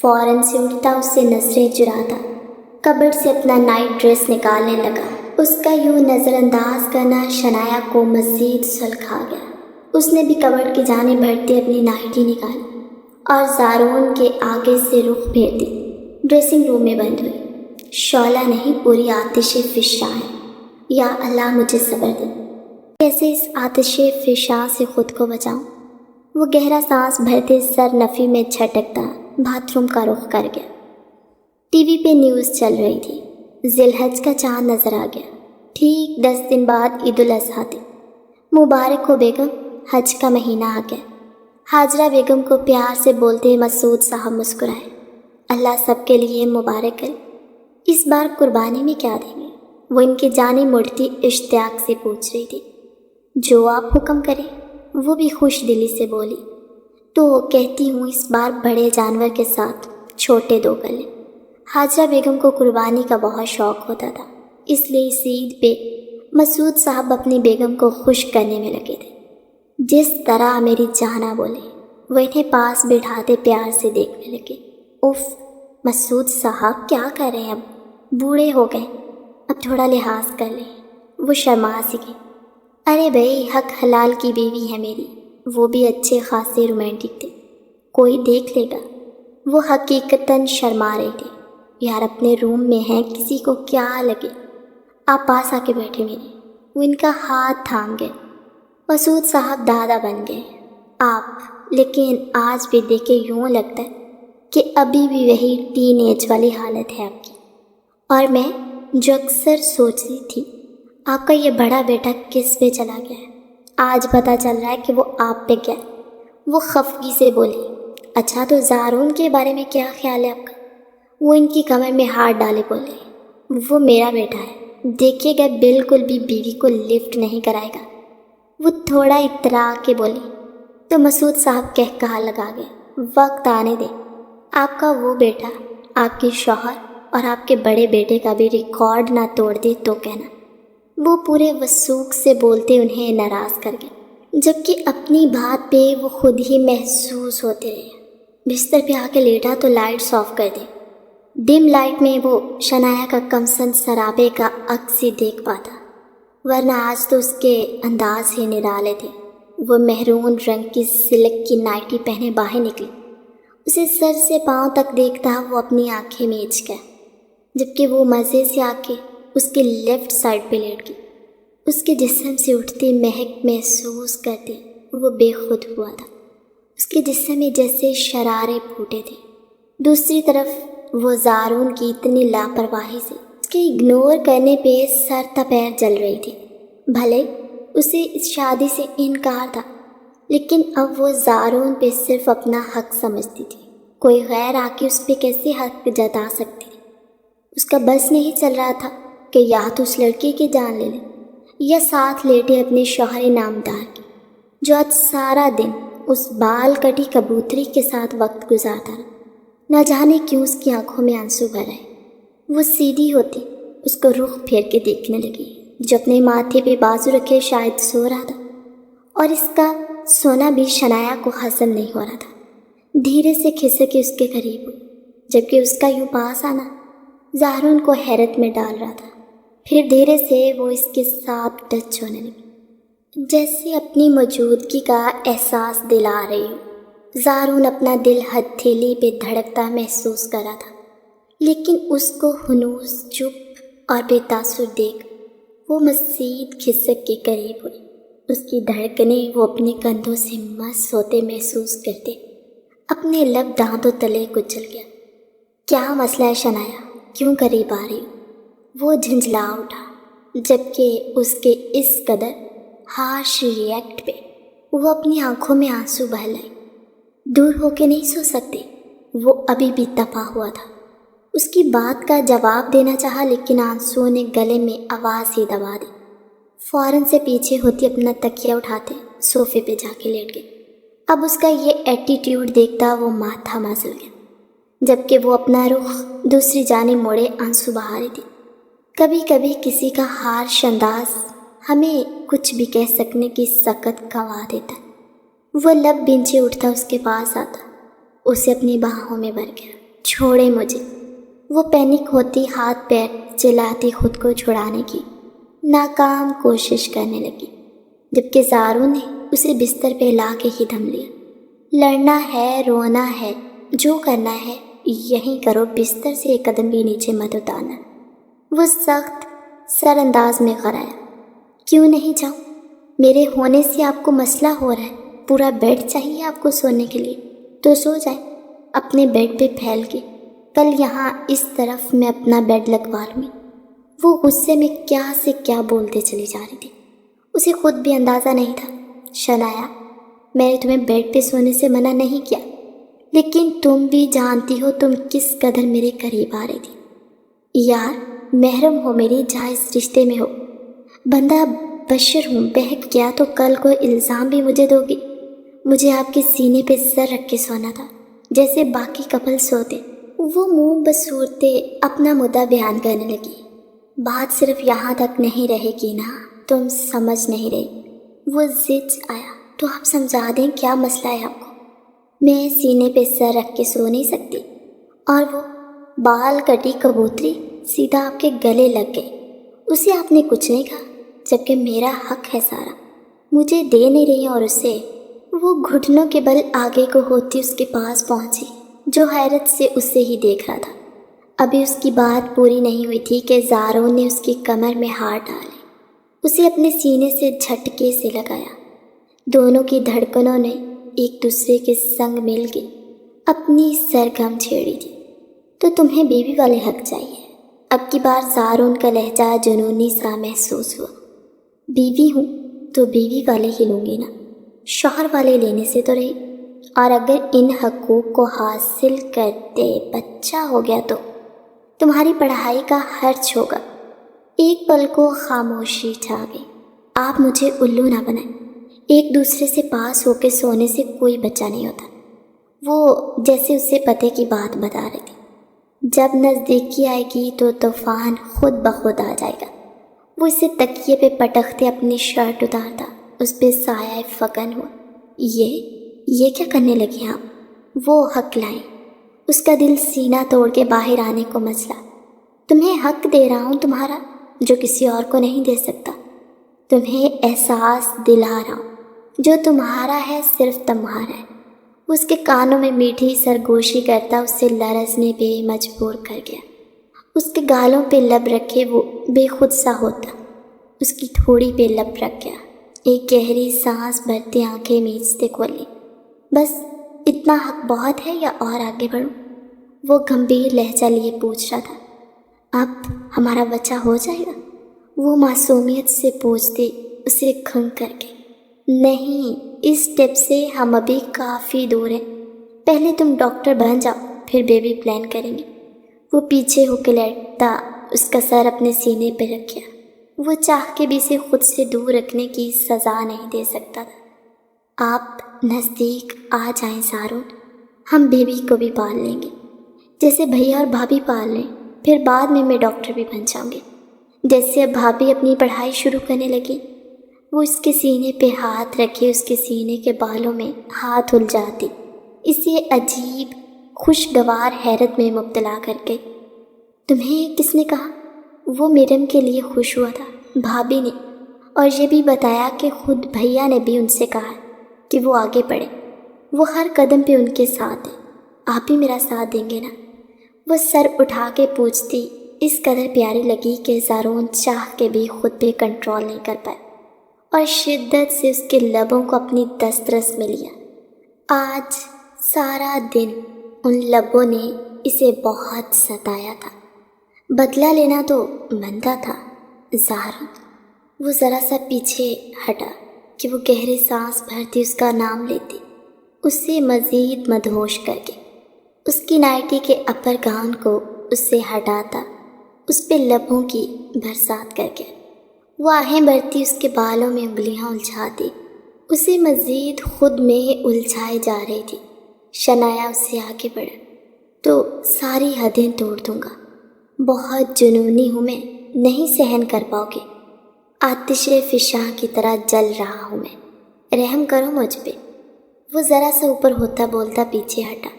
فوراً سے اٹھتا اس سے نظریں چراتا کبڈ سے اپنا نائٹ ڈریس نکالنے لگا۔ اس کا یوں نظر انداز کرنا شنایا کو مزید سلکھا گیا۔ اس نے بھی کبڈ کی جانب بڑھتے اپنی نائٹی نکالی اور زارون کے آگے سے رخ پھیر دی۔ ڈریسنگ روم میں بند ہوئی۔ شعلہ نہیں، پوری آتش فشاں ہے۔ یا اللہ مجھے صبر دے، کیسے اس آتش فشاں سے خود کو بچاؤں؟ وہ گہرا سانس بھرتے سر نفی میں جھٹکتا باتھ روم کا رخ کر گیا۔ ٹی وی پہ نیوز چل رہی تھی۔ ذی الحج کا چاند نظر آ گیا۔ ٹھیک 10 دن بعد عید الاضحیٰ تھی۔ مبارک ہو بیگم، حج کا مہینہ آ گیا۔ حاجرہ بیگم کو پیار سے بولتے مسعود صاحب مسکرائے۔ اللہ سب کے لیے مبارک کرے۔ اس بار قربانی میں کیا دیں گے؟ وہ ان کی جانب مڑتی اشتیاق سے پوچھ رہی تھی۔ جو آپ حکم کریں، وہ بھی خوش دلی سے بولی۔ تو کہتی ہوں اس بار بڑے جانور کے ساتھ چھوٹے 2 کر لیں۔ حاجرہ بیگم کو قربانی کا بہت شوق ہوتا تھا، اس لیے اس عید پہ مسعود صاحب اپنی بیگم کو خوش کرنے میں لگے تھے۔ جس طرح میری جانا بولے، وہ انہیں پاس بٹھاتے پیار سے دیکھنے لگے۔ اف، مسعود صاحب کیا کر رہے ہیں؟ اب بوڑھے ہو گئے، اب تھوڑا لحاظ کر لیں۔ وہ شرما سی گئی۔ ارے بھائی، حق حلال کی بیوی ہے میری، وہ بھی اچھے خاصے رومانٹک تھے، کوئی دیکھ لے گا۔ وہ حقیقتاً شرما رہی تھی۔ یار اپنے روم میں ہیں، کسی کو کیا لگے۔ آپ پاس آ کے بیٹھے میرے۔ وہ ان کا ہاتھ تھام گئے۔ مسعود صاحب دادا بن گئے آپ، لیکن آج بھی دیکھے یوں لگتا ہے کہ ابھی بھی وہی ٹین ایج والی حالت ہے آپ کی۔ اور میں جو اکثر سوچتی تھی، آپ کا یہ بڑا بیٹا کس پہ چلا گیا ہے، آج پتہ چل رہا ہے کہ وہ آپ پہ گیا۔ وہ خفگی سے بولی۔ اچھا تو زارون کے بارے میں کیا خیال ہے آپ کا؟ وہ ان کی کمر میں ہاتھ ڈالے بولے۔ وہ میرا بیٹا ہے، دیکھیے گا بالکل بھی بیوی کو لفٹ نہیں کرائے گا۔ وہ تھوڑا اترا کے بولی۔ تو مسعود صاحب کہا لگا گئے، وقت آنے دے۔ آپ کا وہ بیٹا آپ کے شوہر اور آپ کے بڑے بیٹے کا بھی ریکارڈ نہ توڑ دے تو کہنا۔ وہ پورے وثوق سے بولتے انہیں ناراض کر گئے، جبکہ اپنی بات پہ وہ خود ہی محسوس ہوتے رہے۔ بستر پہ آ کے لیٹا تو لائٹس آف کر دے۔ ڈم لائٹ میں وہ شنایا کا کمسن سرابے کا عکس ہی دیکھ پاتا، ورنہ آج تو اس کے انداز ہی نرالے تھے۔ وہ مہرون رنگ کی سلک کی نائٹی پہنے باہر نکلی۔ اسے سر سے پاؤں تک دیکھتا وہ اپنی آنکھیں میچ گیا، جبکہ وہ مزے سے آ کے اس کے لیفٹ سائڈ پہ لیٹ گئی۔ اس کے جسم سے اٹھتی مہک محسوس کرتے وہ بے خود ہوا تھا۔ اس کے جسم میں جیسے شرارے پھوٹے تھے۔ دوسری طرف وہ زارون کی اتنی لاپرواہی سے اس کے اگنور کرنے پہ سر تا پیر جل رہی تھی۔ بھلے اسے اس شادی سے انکار تھا، لیکن اب وہ زارون پہ صرف اپنا حق سمجھتی تھی۔ کوئی غیر آ کے اس پہ کیسے حق جتا سکتی تھی؟ اس کا بس نہیں چل رہا تھا کہ یا تو اس لڑکی کی جان لے لے یا ساتھ لیٹے اپنے شوہر نامدار کی، جو آج سارا دن اس بال کٹی کبوتری کے ساتھ وقت گزارتا رہا۔ نہ جانے کیوں اس کی آنکھوں میں آنسو بھر آئے۔ وہ سیدھی ہوتی اس کو رخ پھیر کے دیکھنے لگی، جو اپنے ماتھے پہ بازو رکھے شاید سو رہا تھا، اور اس کا سونا بھی شنایا کو ہضم نہیں ہو رہا تھا۔ دھیرے سے کھسک کے اس کے قریب ہوئی، جبکہ اس کا یوں پاس آنا زارون کو حیرت میں ڈال رہا تھا۔ پھر دھیرے سے وہ اس کے ساتھ ٹچ ہونے لگی، جیسے اپنی موجودگی کا احساس دلا رہی ہو۔ زارون اپنا دل ہتھیلی پہ دھڑکتا محسوس کر رہا تھا، لیکن اس کو ہنوز چپ اور بے تاثر دیکھ وہ مزید کھسک کے قریب ہوئی۔ اس کی دھڑکنیں وہ اپنے کندھوں سے مس ہوتے محسوس کرتے اپنے لب دانتوں تلے کچل گیا۔ کیا مسئلہ ہے شنایا، کیوں قریب آ رہی ہو؟ وہ جھنجھلا اٹھا، جبکہ اس کے اس قدر ہارش ریئیکٹ پہ وہ اپنی آنکھوں میں آنسو بہہ لائے۔ دور ہو کے نہیں سو سکتے؟ وہ ابھی بھی تپا ہوا تھا۔ اس کی بات کا جواب دینا چاہا، لیکن آنسوؤں نے گلے میں آواز ہی دبا دی۔ فوراً سے پیچھے ہوتی اپنا تکیہ اٹھاتے صوفے پہ جا کے لیٹ گئے۔ اب اس کا یہ ایٹیٹیوڈ دیکھتا وہ ماتھا ماسل گیا، جبکہ وہ اپنا رخ دوسری جانب موڑے آنسو بہا رہی تھی۔ کبھی کبھی کسی کا ہارش انداز ہمیں کچھ بھی کہہ سکنے کی سکت گنوا دیتا ہے۔ وہ لب بنچے اٹھتا اس کے پاس آتا، اسے اپنی باہوں میں بھر گیا۔ چھوڑے مجھے۔ وہ پینک ہوتی ہاتھ پیر چلاتی خود کو چھڑانے کی ناکام کوشش کرنے لگی، جبکہ زارون نے اسے بستر پہ لا کے ہی دم لیا۔ لڑنا ہے، رونا ہے، جو کرنا ہے یہیں کرو، بستر سے ایک قدم بھی نیچے مت اتارنا۔ وہ سخت سر انداز میں غرایا۔ کیوں نہیں جاؤں؟ میرے ہونے سے آپ کو مسئلہ ہو رہا ہے، پورا بیڈ چاہیے آپ کو سونے کے لیے، تو سو جائیں اپنے بیڈ پہ پھیل کے، کل یہاں اس طرف میں اپنا بیڈ لگوا لوں گی۔ وہ غصے میں کیا سے کیا بولتے چلی جا رہی تھی، اسے خود بھی اندازہ نہیں تھا۔ شنایا، میں نے تمہیں بیڈ پہ سونے سے منع نہیں کیا، لیکن تم بھی جانتی ہو تم کس قدر میرے قریب آ رہی تھی۔ یار محرم ہو میری جہاں اس رشتے میں ہو، بندہ بشر ہوں، بہک گیا تو کل کو الزام بھی مجھے دو گی۔ مجھے آپ کے سینے پہ سر رکھ کے سونا تھا جیسے باقی کپل سوتے۔ وہ منہ بسورتے اپنا مدعا بیان کرنے لگی۔ بات صرف یہاں تک نہیں رہے گی نا، تم سمجھ نہیں رہی۔ وہ ضد آیا تو آپ سمجھا دیں کیا مسئلہ ہے آپ کو۔ میں سینے پہ سر رکھ کے سو نہیں سکتی، اور وہ بال کٹی کبوتری سیدھا آپ کے گلے لگ گئی۔ اسے آپ نے کچھ نہیں کہا، جبکہ میرا حق ہے سارا، مجھے دے نہیں رہی اور اسے۔ وہ گھٹنوں کے بل آگے کو ہوتی اس کے پاس پہنچی، جو حیرت سے اسے ہی دیکھ رہا تھا۔ ابھی اس کی بات پوری نہیں ہوئی تھی کہ زارون نے اس کی کمر میں ہاتھ ڈالے، اسے اپنے سینے سے جھٹکے سے لگایا۔ دونوں کی دھڑکنوں نے ایک دوسرے کے سنگ مل کے اپنی سرگم چھیڑی تھی۔ تو تمہیں بیوی والے حق چاہیے؟ اب کی بار زارون کا لہجہ جنونی سا محسوس ہوا۔ بیوی ہوں تو بیوی والے ہی لوں گی نا، شوہر والے لینے سے تو رہی۔ اور اگر ان حقوق کو حاصل کرتے بچہ ہو گیا تو تمہاری پڑھائی کا خرچ ہوگا۔ ایک پل کو خاموشی چھا گئی۔ آپ مجھے الو نہ بنائیں، ایک دوسرے سے پاس ہو کے سونے سے کوئی بچہ نہیں ہوتا۔ وہ جیسے اسے پتے کی بات بتا رہی تھی۔ جب نزدیکی آئے گی تو طوفان خود بخود آ جائے گا۔ وہ اسے تکیے پہ پٹکتے اپنی شرٹ اتارتا، اس پہ سایہ فکن ہوا۔ یہ کیا کرنے لگی آپ؟ وہ حق لائیں۔ اس کا دل سینہ توڑ کے باہر آنے کو مچلا۔ تمہیں حق دے رہا ہوں تمہارا، جو کسی اور کو نہیں دے سکتا۔ تمہیں احساس دلا رہا ہوں، جو تمہارا ہے صرف تمہارا ہے۔ اس کے کانوں میں میٹھی سرگوشی کرتا اسے لرزنے پہ مجبور کر گیا۔ اس کے گالوں پہ لب رکھے وہ بے خود سا ہوتا، اس کی تھوڑی پہ لب رکھ گیا۔ ایک گہری سانس بھرتی آنکھیں میچتے کھولی۔ بس اتنا حق بہت ہے یا اور آگے بڑھوں؟ وہ گمبھیر لہجہ لیے پوچھ رہا تھا۔ اب ہمارا بچہ ہو جائے گا؟ وہ معصومیت سے پوچھتی، اسے کھنگ کر کے۔ نہیں، اس اسٹیپ سے ہم ابھی کافی دور ہیں۔ پہلے تم ڈاکٹر بن جاؤ، پھر بیبی پلان کریں گے۔ وہ پیچھے ہو کے لیٹا، اس کا سر اپنے سینے پہ رکھا۔ وہ چاہ کے بھی اسے خود سے دور رکھنے کی سزا نہیں دے سکتا تھا۔ آپ نزدیک آ جائیں زارون، ہم بیبی کو بھی پال لیں گے، جیسے بھیا اور بھابھی پال لیں۔ پھر بعد میں ڈاکٹر بھی بن جاؤں گے، جیسے اب بھابھی اپنی پڑھائی شروع کرنے لگی۔ وہ اس کے سینے پہ ہاتھ رکھے اس کے سینے کے بالوں میں ہاتھ الجھاتی، اسے عجیب خوشگوار حیرت میں مبتلا کر کے۔ تمہیں کس نے کہا؟ وہ میرم کے لیے خوش ہوا تھا، بھابھی نے، اور یہ بھی بتایا کہ خود بھیا نے بھی ان سے کہا کہ وہ آگے بڑھے، وہ ہر قدم پہ ان کے ساتھ ہیں۔ آپ بھی میرا ساتھ دیں گے نا؟ وہ سر اٹھا کے پوچھتی، اس قدر پیاری لگی کہ زارون چاہ کے بھی خود پہ کنٹرول نہیں کر پایا اور شدت سے اس کے لبوں کو اپنی دسترس میں لیا۔ آج سارا دن ان لبوں نے اسے بہت ستایا تھا۔ بدلہ لینا تو بنتا تھا زارون۔ وہ ذرا سا پیچھے ہٹا کہ وہ گہری سانس بھرتی اس کا نام لیتی، اسے مزید مدہوش کر کے۔ اس کی نائٹی کے اپر گاؤن کو اس سے ہٹاتا، اس پہ لبوں کی برسات کر کے۔ وہ آہیں بھرتی اس کے بالوں میں انگلیاں الجھاتی، اسے مزید خود میں الجھائے جا رہی تھی۔ شنایا اس سے آگے بڑھا، تو ساری حدیں توڑ دوں گا، بہت جنونی ہوں میں، نہیں سہن کر پاؤ گے، آتش فشاں کی طرح جل رہا ہوں میں، رحم کرو مجھ پہ۔ وہ ذرا سا اوپر ہوتا بولتا پیچھے ہٹا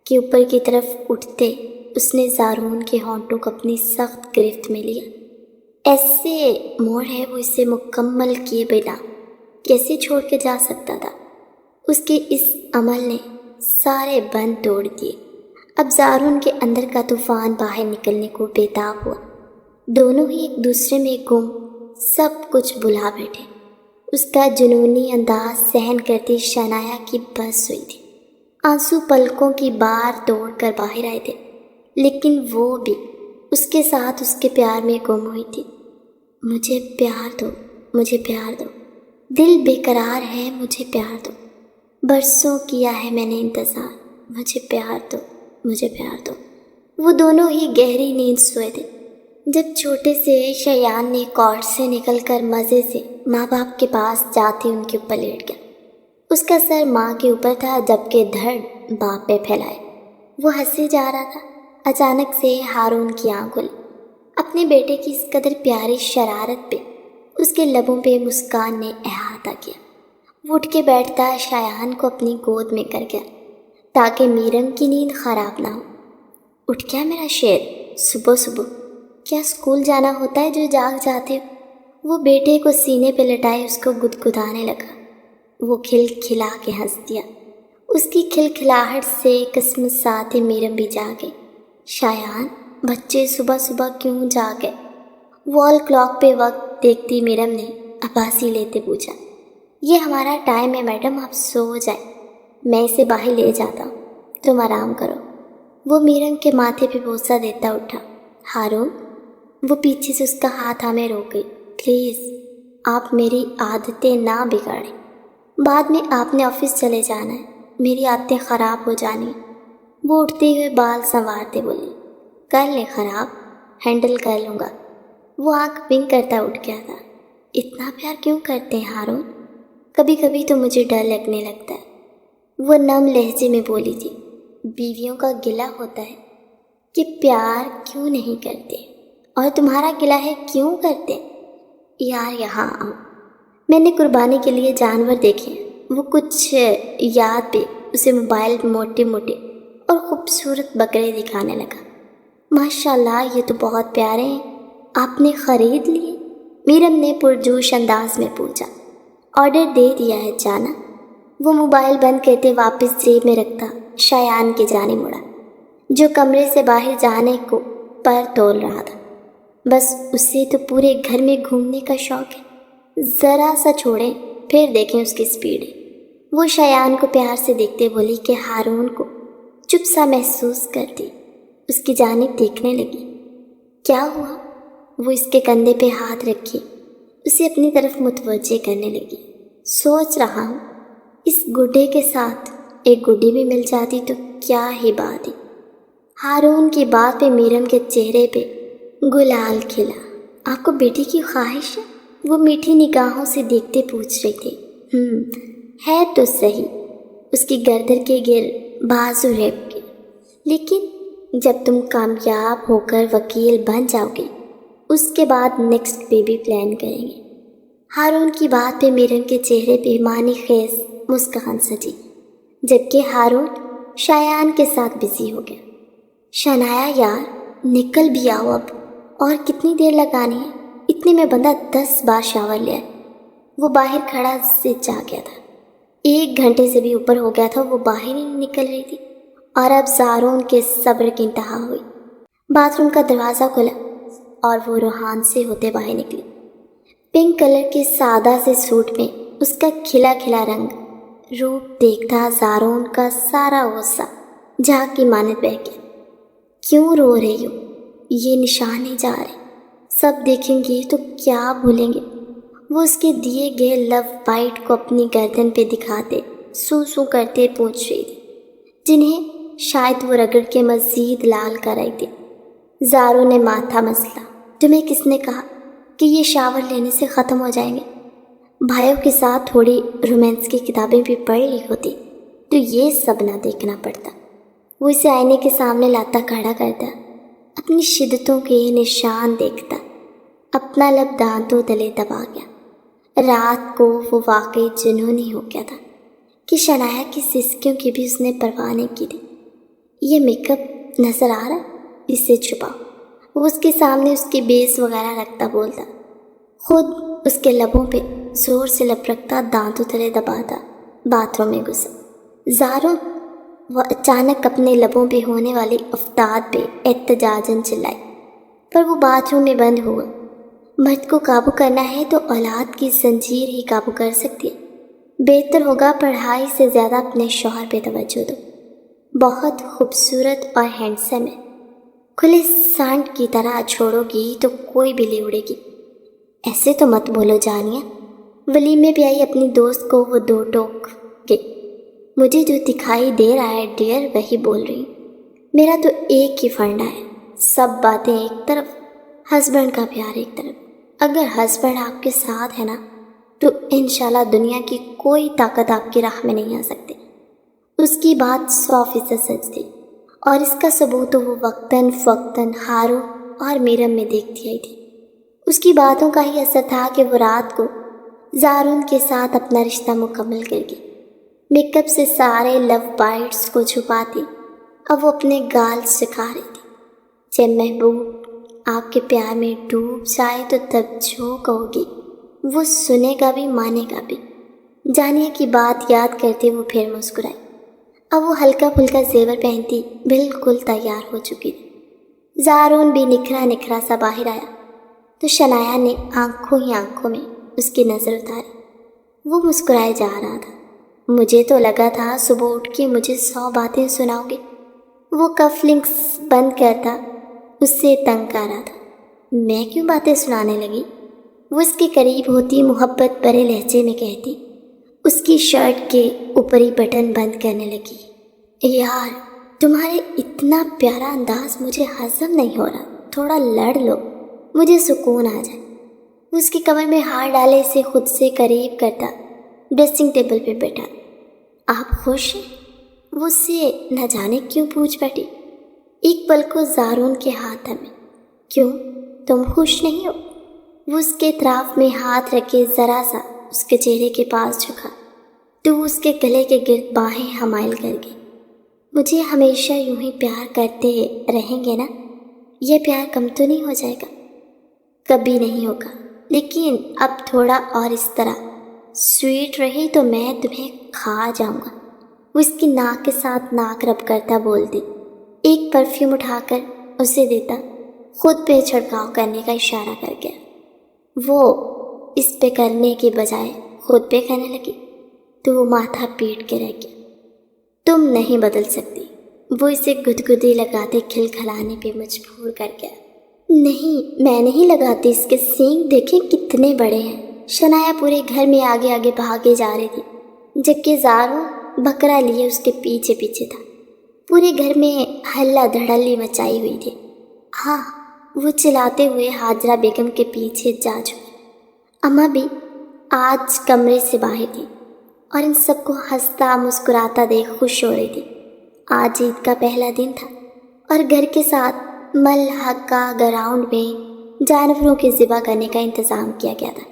کہ اوپر کی طرف اٹھتے اس نے زارون کے ہونٹوں کو اپنی سخت گرفت میں لیا۔ ایسے موڑ ہے وہ اسے مکمل کیے بنا کیسے چھوڑ کے جا سکتا تھا؟ اس کے اس عمل نے سارے بند توڑ دیے۔ اب زارون کے اندر کا طوفان باہر نکلنے کو بےتاب ہوا۔ دونوں ہی ایک دوسرے میں گم، سب کچھ بھلا بیٹھے۔ اس کا جنونی انداز سہن کرتی شنایا کی بس ہوئی تھی۔ آنسو پلکوں کی بار توڑ کر باہر آئے تھے، لیکن وہ بھی اس کے ساتھ اس کے پیار میں گم ہوئی تھی۔ مجھے پیار دو، مجھے پیار دو، دل بے قرار ہے، مجھے پیار دو، برسوں کیا ہے میں نے انتظار، مجھے پیار دو، مجھے پیار دو۔ وہ دونوں ہی گہری نیند سوئے تھے جب چھوٹے سے شیان نے کورٹ سے نکل کر مزے سے ماں باپ کے پاس جاتے ان کے اوپر لیٹ گیا۔ اس کا سر ماں کے اوپر تھا جبکہ دھڑ باپ پہ پھیلائے۔ وہ ہنسے جا رہا تھا۔ اچانک سے ہارون کی آنکھ کھلی۔ اپنے بیٹے کی اس قدر پیاری شرارت پہ اس کے لبوں پہ مسکان نے احاطہ کیا۔ وہ اٹھ کے بیٹھتا شایان کو اپنی گود میں کر گیا تاکہ میرم کی نیند خراب نہ ہو۔ اٹھ گیا میرا شیر، صبح صبح کیا اسکول جانا ہوتا ہے جو جاگ جاتے ہو؟ وہ بیٹے کو سینے پہ لٹائے اس کو گدگدانے لگا۔ وہ کھل کھلا کے ہنس دیا۔ اس کی کھلکھلاہٹ سے قسم ساتھ میرم بھی جاگے۔ شایان، بچے صبح صبح کیوں جاگے؟ وال کلاک پہ وقت دیکھتی میرم نے اباسی لیتے پوچھا۔ یہ ہمارا ٹائم ہے میڈم، آپ سو جائیں، میں اسے باہر لے جاتا ہوں، تم آرام کرو۔ وہ میرم کے ماتھے پہ بوسہ دیتا اٹھا۔ ہارون، وہ پیچھے سے اس کا ہاتھ ہمیں روک گئی۔ پلیز آپ میری عادتیں نہ بگاڑیں، بعد میں آپ نے آفس چلے جانا ہے، میری عادتیں خراب ہو جانی۔ وہ اٹھتے ہوئے بال سنوارتے بولی، کر لیں خراب، ہینڈل کر لوں گا۔ وہ آنکھ بنک کرتا اٹھ گیا تھا۔ اتنا پیار کیوں کرتے ہیں ہارون؟ کبھی کبھی تو مجھے ڈر لگنے لگتا ہے، وہ نم لہجے میں بولی تھی۔ بیویوں کا گلہ ہوتا ہے کہ پیار کیوں نہیں کرتے، اور تمہارا گلہ ہے کیوں کرتے؟ یار یہاں آؤ، میں نے قربانی کے لیے جانور دیکھے ہیں۔ وہ کچھ یاد پہ اسے موبائل موٹے موٹے اور خوبصورت بکرے دکھانے لگا۔ ماشاءاللہ یہ تو بہت پیارے ہیں، آپ نے خرید لیے؟ میرم نے پرجوش انداز میں پوچھا۔ آرڈر دے دیا ہے جانا۔ وہ موبائل بند کرتے واپس جیب میں رکھتا شایان کے جانب مڑا، جو کمرے سے باہر جانے کو پر تول رہا تھا۔ بس اسے تو پورے گھر میں گھومنے کا شوق ہے، ذرا سا چھوڑیں پھر دیکھیں اس کی سپیڈ۔ وہ شایان کو پیار سے دیکھتے بولی کہ ہارون کو چپ سا محسوس کرتی اس کی جانب دیکھنے لگی۔ کیا ہوا؟ وہ اس کے کندھے پہ ہاتھ رکھی اسے اپنی طرف متوجہ کرنے لگی۔ سوچ رہا ہوں اس گڈے کے ساتھ ایک گڈی بھی مل جاتی تو کیا ہی بات ہے۔ ہارون کی بات پہ میرم کے چہرے پہ گلال کھلا۔ آپ کو بیٹی کی خواہش ہے؟ وہ میٹھی نگاہوں سے دیکھتے پوچھ رہی تھی۔ ہے تو صحیح، اس کی گردن کے گر بازو ریپ کے، لیکن جب تم کامیاب ہو کر وکیل بن جاؤ گے اس کے بعد نیکسٹ بیبی پلان کریں گے۔ ہارون کی بات پہ میرم کے چہرے پہ معنی خیز مسکان سجی، جبکہ ہارون شایان کے ساتھ بزی ہو گیا۔ شنایا یار نکل بھی آؤ اب، اور کتنی دیر لگانی ہے؟ اتنے میں بندہ 10 بار شاور لیا۔ وہ باہر کھڑا سے جا گیا تھا، 1 گھنٹے سے بھی اوپر ہو گیا تھا وہ باہر ہی نہیں نکل رہی تھی، اور اب زارون کے صبر کی انتہا ہوئی۔ باتھ روم کا دروازہ کھلا اور وہ روحان سے ہوتے باہر نکلی۔ پنک کلر کے سادہ سے سوٹ میں اس کا کھلا کھلا رنگ روپ دیکھتا زارون کا سارا غصہ جھاگ کی مانند بہہ گیا۔ کیوں رو رہی ہو؟ یہ نشان نہیں جا رہے، سب دیکھیں گے تو کیا بھولیں گے؟ وہ اس کے دیے گئے لو بائٹ کو اپنی گردن پہ دکھاتے سو سو کرتے پوچھ رہی تھی، جنہیں شاید وہ رگڑ کے مزید لال کر رہی تھی۔ زارو نے ماتھا مسلا۔ تمہیں کس نے کہا کہ یہ شاور لینے سے ختم ہو جائیں گے؟ بھائیوں کے ساتھ تھوڑی رومانس کی کتابیں بھی پڑھ لی ہوتی تو یہ سب نہ دیکھنا پڑتا۔ وہ اسے آئینے کے سامنے لاتا کھڑا کرتا، اپنی شدتوں کے نشان دیکھتا، اپنا لب دانتوں تلے دبا گیا۔ رات کو وہ واقعی جنونی ہو گیا تھا کہ شنایا کی سسکیوں کی بھی اس نے پرواہ نہیں کی تھی۔ یہ میک اپ نظر آ رہا، اسے چھپاؤ۔ وہ اس کے سامنے اس کی بیس وغیرہ رکھتا بولتا، خود اس کے لبوں پہ زور سے لب رکھتا، دانتوں تلے دباتا، باتھ روم میں گھسا۔ زارو، وہ اچانک اپنے لبوں پہ ہونے والی افتاد پہ احتجاجاً چلائی، پر وہ باتھ روم میں بند ہوا۔ مرد کو قابو کرنا ہے تو اولاد کی زنجیر ہی قابو کر سکتی ہے۔ بہتر ہوگا پڑھائی سے زیادہ اپنے شوہر پہ توجہ دو، بہت خوبصورت اور ہینڈسم ہے، کھلے سانڈ کی طرح چھوڑو گی تو کوئی بھی لے اڑے گی۔ ایسے تو مت بولو جانیہ، ولیمے پہ آئی اپنی دوست کو وہ 2 ٹوک کے، مجھے جو دکھائی دے رہا ہے ڈیئر وہی بول رہی ہوں۔ میرا تو ایک ہی فنڈا ہے، سب باتیں ایک طرف، ہسبینڈ کا پیار ایک طرف۔ اگر ہسبینڈ آپ کے ساتھ ہے نا تو انشاءاللہ دنیا کی کوئی طاقت آپ کی راہ میں نہیں آ سکتی۔ اس کی بات 100% سچ تھی، اور اس کا ثبوت وہ وقتاً فوقتاً ہارون اور میرم میں دیکھتی آئی تھی۔ اس کی باتوں کا ہی اثر تھا کہ وہ رات کو زارون کے ساتھ اپنا رشتہ مکمل کر گئی۔ میک اپ سے سارے لو بائٹس کو چھپاتی اب وہ اپنے گال سکھا رہی تھی۔ جب محبوب آپ کے پیار میں ڈوب جائے تو تب جو کہو گی وہ سنے گا بھی مانے گا بھی۔ جانیہ کی بات یاد کرتے وہ پھر مسکرائی۔ اب وہ ہلکا پھلکا زیور پہنتی بالکل تیار ہو چکی تھی۔ زارون بھی نکھرا نکھرا سا باہر آیا تو شنایا نے آنکھوں ہی آنکھوں میں اس کی نظر اتاری۔ وہ مسکرائے جا رہا تھا۔ مجھے تو لگا تھا صبح اٹھ کے مجھے 100 باتیں سناؤ گے۔ وہ کف لنکس بند کرتا اس سے تنگ آ رہا تھا۔ میں کیوں باتیں سنانے لگی؟ وہ اس کے قریب ہوتی محبت بھرے لہجے میں کہتی، اس کی شرٹ کے اوپری بٹن بند کرنے لگی۔ یار تمہارے اتنا پیارا انداز مجھے ہضم نہیں ہو رہا، تھوڑا لڑ لو، مجھے سکون آ جائے۔ وہ اس کی کمر میں ہاتھ ڈالے اسے خود سے قریب کرتا ڈریسنگ ٹیبل پہ بیٹھا۔ آپ خوش ہیں؟ وہ اس سے نہ جانے کیوں پوچھ بیٹھی۔ ایک پل کو زارون کے ہاتھ تھمے۔ کیوں تم خوش نہیں ہو؟ وہ اس کے اطراف میں ہاتھ رکھے ذرا سا اس کے چہرے کے پاس جھکا تو وہ اس کے گلے کے گرد باہیں حمائل کر گئی۔ مجھے ہمیشہ یوں ہی پیار کرتے رہیں گے نا؟ یہ پیار کم تو نہیں ہو جائے گا؟ کبھی نہیں ہوگا، لیکن اب تھوڑا اور اس طرح سویٹ رہی تو میں تمہیں کھا جاؤں گا۔ وہ اس کی ناک کے ساتھ ناک رب کرتا بولتی، ایک پرفیوم اٹھا کر اسے دیتا، خود پہ چھڑکاؤ کرنے کا اشارہ کر گیا۔ وہ اس پہ کرنے کے بجائے خود پہ کرنے لگی تو وہ ماتھا پیٹ کے رہ گیا۔ تم نہیں بدل سکتی، وہ اسے گدگدی لگاتے کھلکھلانے پہ مجبور کر گیا۔ نہیں میں نہیں لگاتی، اس کے سینگ دیکھیں کتنے بڑے ہیں۔ شنایا پورے گھر میں آگے آگے بھاگے جا رہی تھی، جبکہ زارون بکرا لیے اس کے پیچھے پیچھے تھا۔ پورے گھر میں ہلا دھڑلی مچائی ہوئی تھی۔ ہاں وہ چلاتے ہوئے حاجرہ بیگم کے پیچھے جا چکی۔ اماں بھی آج کمرے سے باہر تھی اور ان سب کو ہنستا مسکراتا دیکھ خوش ہو رہی تھی۔ آج عید کا پہلا دن تھا اور گھر کے ساتھ ملحقہ گراؤنڈ میں جانوروں کے ذبح کرنے کا انتظام کیا گیا تھا۔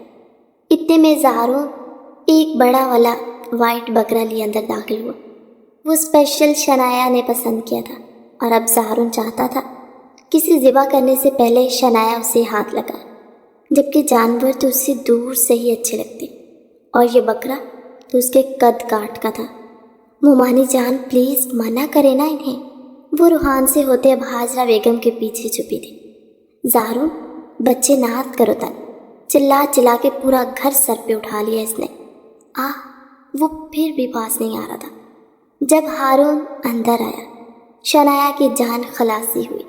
اتنے میں زارون ایک بڑا والا وائٹ بکرا لیے اندر داخل ہوا۔ وہ اسپیشل شنایا نے پسند کیا تھا اور اب زارون چاہتا تھا کسی ذبح کرنے سے پہلے شنایا اسے ہاتھ لگائے، جبکہ جانور تو اس سے دور سے ہی اچھے لگتے، اور یہ بکرا تو اس کے قد کاٹ کا تھا۔ مومانی جان پلیز منع کرے نا انہیں۔ وہ روحان سے ہوتے اب حاجرہ بیگم کے پیچھے چھپی تھی۔ زارون بچے نات کرو تن، چلا چلا کے پورا گھر سر پہ اٹھا لیا اس نے۔ وہ پھر بھی پاس نہیں آ رہا تھا۔ جب ہارون اندر آیا شنایا کی جان خلاصی ہوئی۔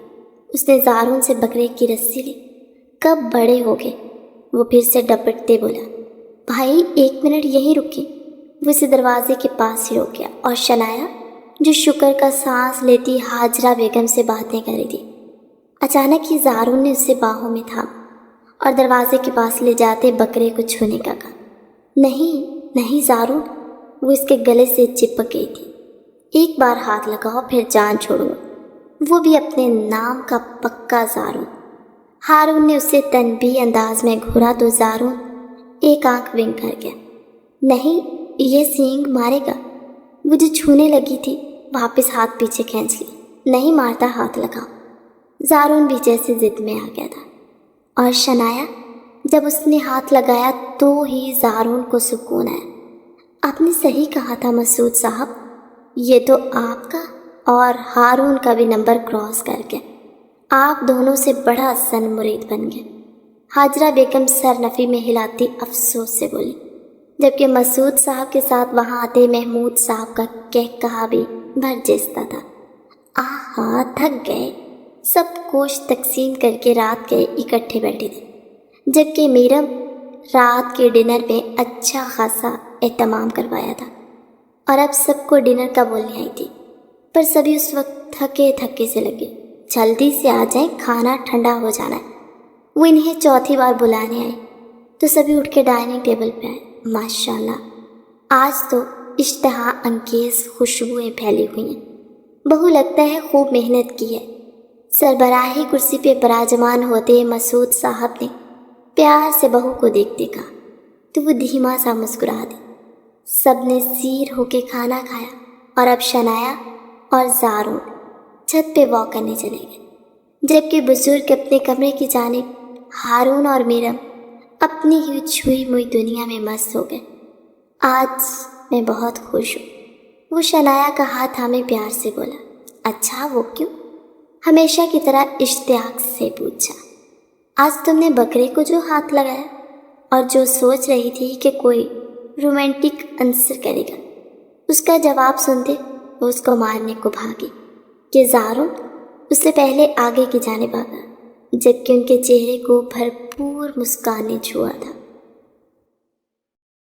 اس نے زارون سے بکرے کی رسی لی۔ کب بڑے ہو گئے؟ وہ پھر سے ڈپٹتے بولا۔ بھائی 1 منٹ یہیں رکیں۔ وہ اسے دروازے کے پاس ہی روک گیا اور شنایا جو شکر کا سانس لیتی حاجرہ بیگم سے باتیں کر رہی تھی، اچانک ہی زارون نے اسے باہوں میں تھام اور دروازے کے پاس لے جاتے بکرے کو چھونے کا کہا۔ نہیں نہیں زارون، وہ اس کے گلے سے چپک گئی تھی۔ ایک بار ہاتھ لگاؤ پھر جان چھوڑو، وہ بھی اپنے نام کا پکا زارون۔ ہارون نے اسے تنبیہ انداز میں گھورا تو زارون ایک آنکھ ونگ کر گیا۔ نہیں یہ سینگ مارے گا۔ وہ جو چھونے لگی تھی واپس ہاتھ پیچھے کھینچ لی۔ نہیں مارتا، ہاتھ لگاؤ۔ زارون بھی جیسے ضد میں آ گیا تھا، اور شنایا جب اس نے ہاتھ لگایا تو ہی زارون کو سکون آیا۔ آپ نے صحیح کہا تھا مسعود صاحب، یہ تو آپ کا اور ہارون کا بھی نمبر کراس کر گیا۔ آپ دونوں سے بڑا سن مرید بن گئے۔ حاجرہ بیگم سر نفی میں ہلاتی افسوس سے بولی، جبکہ مسعود صاحب کے ساتھ وہاں آتے محمود صاحب کا کہا بھی برجستہ تھا۔ آہا تھک گئے۔ سب گوشت تقسیم کر کے رات گئے اکٹھے بیٹھے تھے، جبکہ میرم رات کے ڈنر میں اچھا خاصا اہتمام کروایا تھا اور اب سب کو ڈنر کا بولنے آئی تھی۔ پر سبھی اس وقت تھکے تھکے سے لگے، جلدی سے آ جائیں، کھانا ٹھنڈا ہو جانا ہے۔ وہ انہیں چوتھی بار بلانے آئے تو سبھی اٹھ کے ڈائننگ ٹیبل پہ آئے۔ ماشاءاللہ آج تو اشتہا انگیز خوشبوئیں پھیلی ہوئی ہیں۔ بہو لگتا ہے خوب محنت کی ہے۔ سربراہی کرسی پہ براجمان ہوتے مسعود صاحب نے پیار سے بہو کو دیکھتے کہا تو وہ دھیما سا مسکرا دی۔ سب نے سیر ہو کے کھانا کھایا اور اب شنایا اور زارون چھت پہ واک کرنے چلے گئے، جبکہ بزرگ اپنے کمرے کی جانب، ہارون اور میرم اپنی ہی چھوئی موئی دنیا میں مست ہو گئے۔ آج میں بہت خوش ہوں، وہ شنایا کا ہاتھ تھامے پیار سے بولا۔ اچھا وہ کیوں؟ ہمیشہ کی طرح اشتیاق سے پوچھا۔ آج تم نے بکرے کو جو ہاتھ لگایا اور جو سوچ رہی تھی کہ کوئی رومانٹک آنسر کرے گا، اس کا جواب سنتے وہ اس کو مارنے کو بھاگی کہ زارون اس سے پہلے آگے کی جانب آگا، جبکہ ان کے چہرے کو بھرپور مسکان نے چھوا تھا۔